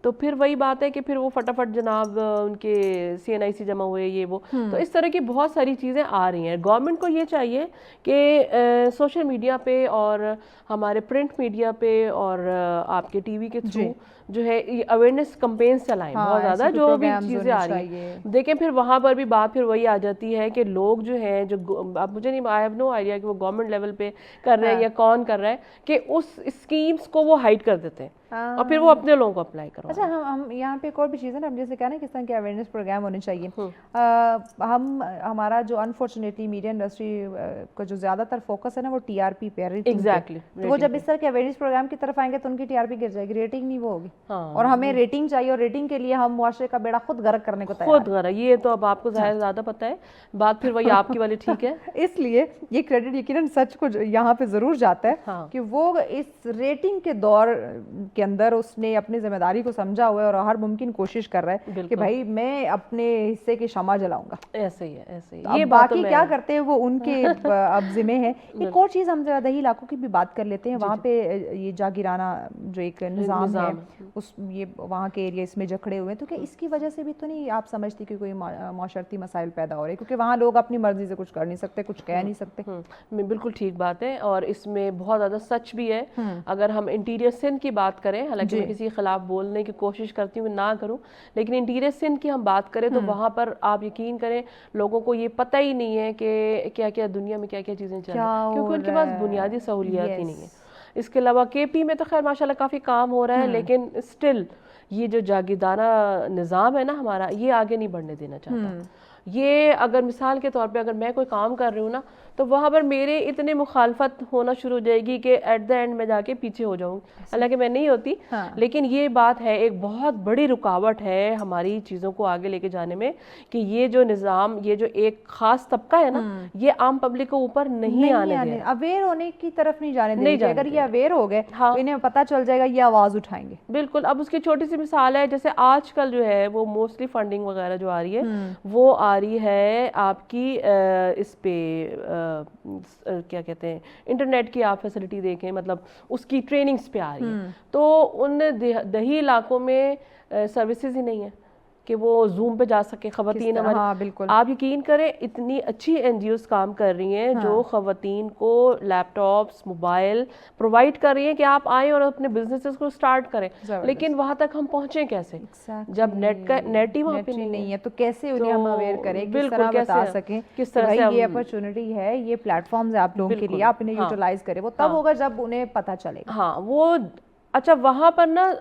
तो फिर वही बात है कि फिर वो फटाफट जनाब उनके CNIC जमा हुए, ये वो। तो इस तरह की बहुत सारी चीज़ें आ रही हैं। गवर्नमेंट को ये चाहिए कि सोशल मीडिया पे और हमारे प्रिंट मीडिया पे और आपके टीवी के थ्रू जो है ये अवेयरनेस कैंपेन्स चलाएं, बहुत ज़्यादा, जो भी चीज़ें आ रही हैं। देखें, फिर वहाँ पर भी बात फिर वही आ जाती है कि लोग जो हैं, जो अब मुझे नहीं, आई हैव नो आइडिया कि वो गवर्नमेंट लेवल पे कर रहे हैं या कौन कर रहा है, कि उस स्कीम्स को वो हाइड कर देते हैं और फिर वो अपने लोगों को अप्लाई करो। अच्छा, हम यहाँ पे एक और भी चीज़ है ना, हम जैसे कह रहे हैं किस तरह के अवेयरनेस प्रोग्राम होने चाहिए। हमारा जो अनफॉर्चुनेटली मीडिया इंडस्ट्री का जो ज़्यादातर फोकस है ना, वो TRP पे, एग्जैक्टली। तो वो जब इस तरह के अवेयरनेस प्रोग्राम की तरफ आएंगे तो उनकी TRP गिर जाएगी, रेटिंग नहीं वो होगी। और हमें रेटिंग चाहिए, और रेटिंग के लिए हम मुआशरे का बेड़ा खुद गर्क करने को तैयार हैं। खुद गर्क, ये तो अब आपको ज़्यादा पता है, बात फिर वही आपकी वाली ठीक है। इसलिए ये क्रेडिट यकीनन सच को यहाँ पे ज़रूर जाता है कि वो इस रेटिंग के दौर के अंदर उसने अपनी जिम्मेदारी को समझा हुआ है और हर मुमकिन कोशिश कर रहा है कि भाई मैं अपने हिस्से की शमा जलाऊंगा। ऐसे ही है, ऐसे ही। तो ये बाकी क्या करते हैं वो उनके अब जिम्मे है। एक और चीज़ हम जरा दही इलाकों की भी बात कर लेते हैं। वहाँ पे ये जागीराना जो एक निज़ाम है, उस ये वहाँ के एरिया इसमें जकड़े हुए हैं, तो क्या इसकी वजह से भी तो नहीं आप समझती कि कोई माशरती मसाइल पैदा हो रहे हैं? क्योंकि वहाँ लोग अपनी मर्जी से कुछ कर नहीं सकते, कुछ कह नहीं सकते। बिल्कुल ठीक बात है, और इसमें बहुत ज़्यादा सच भी है। अगर हम इंटीरियर सिंध की बात करें, हालांकि मैं किसी के खिलाफ बोलने की कोशिश करती हूँ ना करूँ, लेकिन इंटीरियर सिंध की हम बात करें तो वहाँ पर आप यकीन करें लोगों को ये पता ही नहीं है कि क्या क्या दुनिया में क्या क्या चीज़ें चल रही हैं, क्योंकि उनके पास बुनियादी सहूलियात ही नहीं है। इसके अलावा KP में तो खैर माशाल्लाह काफ़ी काम हो रहा है, लेकिन स्टिल ये जो जागीरदाना निज़ाम है ना हमारा, ये आगे नहीं बढ़ने देना चाहता। ये अगर मिसाल के तौर पे अगर मैं कोई काम कर रही हूँ ना, तो वहाँ पर मेरे इतने मुखालफत होना शुरू हो जाएगी कि एट द एंड मैं जाके पीछे हो जाऊँ, हालांकि मैं नहीं होती। लेकिन ये बात है, एक बहुत बड़ी रुकावट है हमारी चीज़ों को आगे लेके जाने में, कि ये जो निज़ाम, ये जो एक ख़ास तबका है ना, ये आम पब्लिक को ऊपर नहीं आने दे, अवेयर होने की तरफ नहीं जाने देंगे। अगर ये अवेयर हो गए तो इन्हें पता चल जाएगा, ये आवाज़ उठाएंगे। बिल्कुल। अब उसकी छोटी सी मिसाल है, जैसे आजकल जो है वो मोस्टली फंडिंग वगैरह जो आ रही है वो आ रही है आपकी इस पे क्या कहते हैं, इंटरनेट की आप फैसिलिटी देखें, मतलब उसकी ट्रेनिंग्स पे आ रही है। तो उन दही इलाकों में सर्विसेज ही नहीं है कि वो जूम पे जा सके खवातीन हमारी। हाँ, बिल्कुल। आप यकीन करें इतनी अच्छी NGOs काम कर रही हैं जो खवातीन को लैपटॉप्स, मोबाइल प्रोवाइड कर रही हैं कि आप आएँ और अपने बिजनेसेस को स्टार्ट करें, लेकिन वहाँ तक हम पहुँचे कैसे जब नेट ही वहाँ पे नहीं है? तो कैसे उन्हें हम अवेयर करें, किस तरह बता सकें किस तरह से ये अपॉर्चुनिटी है, ये प्लेटफॉर्म्स है आप लोगों के लिए, आप इन्हें यूटिलाइज करें। वो तब होगा जब उन्हें पता चलेगा। हाँ, वो अच्छा वहाँ पर ना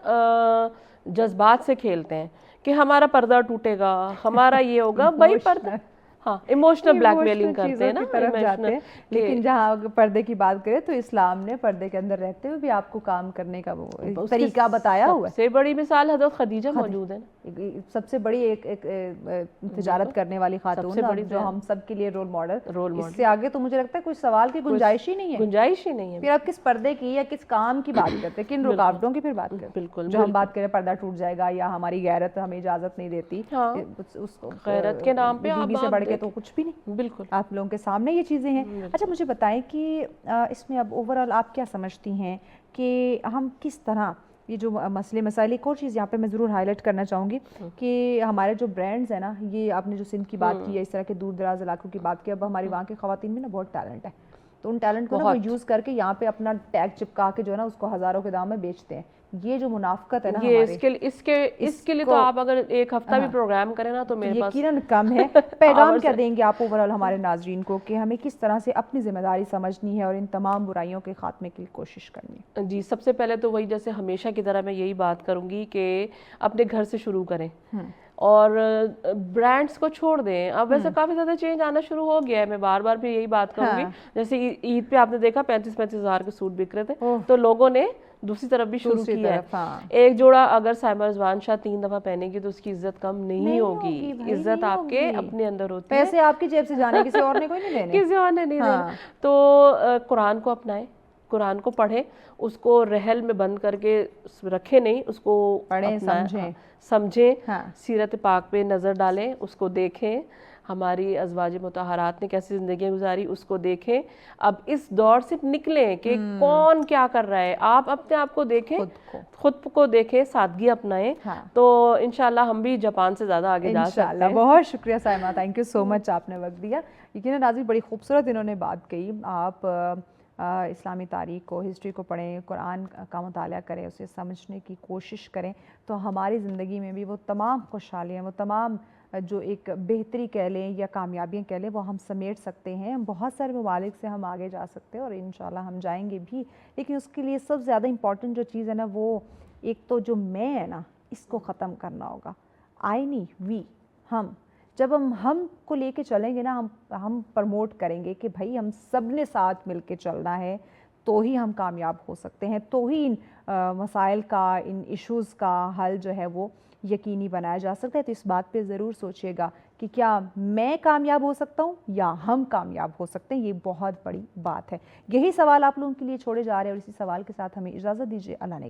जज्बात से खेलते हैं कि हमारा पर्दा टूटेगा, हमारा ये होगा। भाई पर्दा, हाँ, इमोशनल ब्लैकमेलिंग करते हैं ना, तरफ जाते हैं। लेकिन जहाँ पर्दे की बात करें तो इस्लाम ने पर्दे के अंदर रहते हुए भी आपको काम करने का वो तरीका बताया हुआ है। सबसे बड़ी मिसाल हज़रत खदीजा मौजूद है ना, सबसे बड़ी एक तिजारत करने वाली खातून जो हम सब के लिए रोल मॉडल। इससे आगे तो मुझे लगता है कोई सवाल की गुंजाइश ही नहीं है, गुंजाइश ही नहीं है। फिर आप किस पर्दे की या किस काम की बात करते हैं, किन रुकावटों की फिर बात करते हैं? बिल्कुल, जो हम बात करें पर्दा टूट जाएगा या हमारी गैरत हमें इजाजत नहीं देती, उसको गैरत के नाम पे बीवी से बढ़ के तो कुछ भी नहीं। बिल्कुल, आप लोगों के सामने ये चीज़ें हैं। अच्छा, मुझे बताएं कि इसमें अब ओवरऑल आप क्या समझती हैं कि हम किस तरह ये जो मसले मसाइल, एक और चीज़ यहाँ पे मैं ज़रूर हाईलाइट करना चाहूँगी कि हमारे जो ब्रांड्स हैं ना, ये आपने जो सिंध की बात की या इस तरह के दूर दराज इलाकों की बात की, अब हमारी वहाँ की ख़वातीन में ना बहुत टैलेंट है, तो उन टैलेंट को ना वो यूज़ करके यहाँ पे अपना टैग चिपका के जो है ना उसको हज़ारों के दाम में बेचते हैं। ये जो मुनाफकत है ना, ये इसके लिए तो आप अगर एक हफ्ता भी प्रोग्राम करें ना तो मेरे पास यकीनन कम है। पैगाम क्या देंगे आप ओवरऑल हमारे नाजरीन को कि हमें किस तरह से अपनी जिम्मेदारी समझनी है और इन तमाम बुराइयों के खात्मे की कोशिश करनी है? जी, सबसे पहले तो वही, जैसे हमेशा की तरह मैं यही बात करूंगी कि अपने घर से शुरू करें और ब्रांड्स को छोड़ दें। अब वैसे काफ़ी ज़्यादा चेंज आना शुरू हो गया है, मैं बार बार भी यही बात करूंगी। जैसे ईद पे आपने देखा 35-35 हज़ार के सूट बिक रहे थे, तो लोगों ने दूसरी तरफ भी शुरू किया है। एक जोड़ा अगर साइमा रिजवान शाह 3 दफ़ा पहनेगी तो उसकी इज्जत कम नहीं होगी। इज्जत आपके अपने अंदर होती है, पैसे आपकी जेब से जाने, किसी और ने कोई नहीं देने, किसी और ने नहीं देना। तो कुरान को अपनाएं, कुरान को पढ़ें, उसको रहल में बंद करके रखें नहीं, उसको पढ़ें, समझें, सीरत पाक पे नज़र डालें, उसको देखें, हमारी अज़वाज मुतहरात ने कैसी ज़िंदगी गुजारी उसको देखें। अब इस दौर से निकलें कि कौन क्या कर रहा है, आप अपने आप को देखें, खुद को देखें, सादगी अपनाएं। तो इंशाल्लाह हम भी जापान से ज़्यादा आगे जा सकते हैं। बहुत शुक्रिया Saima, thank you so much, आपने वक्त दिया। यकीनन नाज़रीन बड़ी खूबसूरत इन्होंने बात कही। आप इस्लामी तारीख़ को, हिस्ट्री को पढ़ें, कुरान का मुताला करें, उसे समझने की कोशिश करें, तो हमारी ज़िंदगी में भी वो तमाम खुशहालियाँ, वो तमाम जो एक बेहतरी कह लें या कामयाबियाँ कह लें, वो हम समेट सकते हैं। बहुत सारे ममालिक से हम आगे जा सकते हैं और इंशाल्लाह हम जाएंगे भी। लेकिन उसके लिए सबसे ज़्यादा इम्पॉर्टेंट जो चीज़ है ना, वो एक तो जो मैं है ना, इसको ख़त्म करना होगा। आई नहीं, वी, हम। जब हम को लेके चलेंगे ना, हम प्रमोट करेंगे कि भाई हम सब ने साथ मिल के चलना है, तो ही हम कामयाब हो सकते हैं, तो ही इन मसाइल का, इन इश्यूज़ का हल जो है वो यकीनी बनाया जा सकता है। तो इस बात पे ज़रूर सोचिएगा कि क्या मैं कामयाब हो सकता हूँ या हम कामयाब हो सकते हैं। ये बहुत बड़ी बात है। यही सवाल आप लोगों के लिए छोड़े जा रहे हैं और इसी सवाल के साथ हमें इजाज़त दीजिए। अल्लाह ने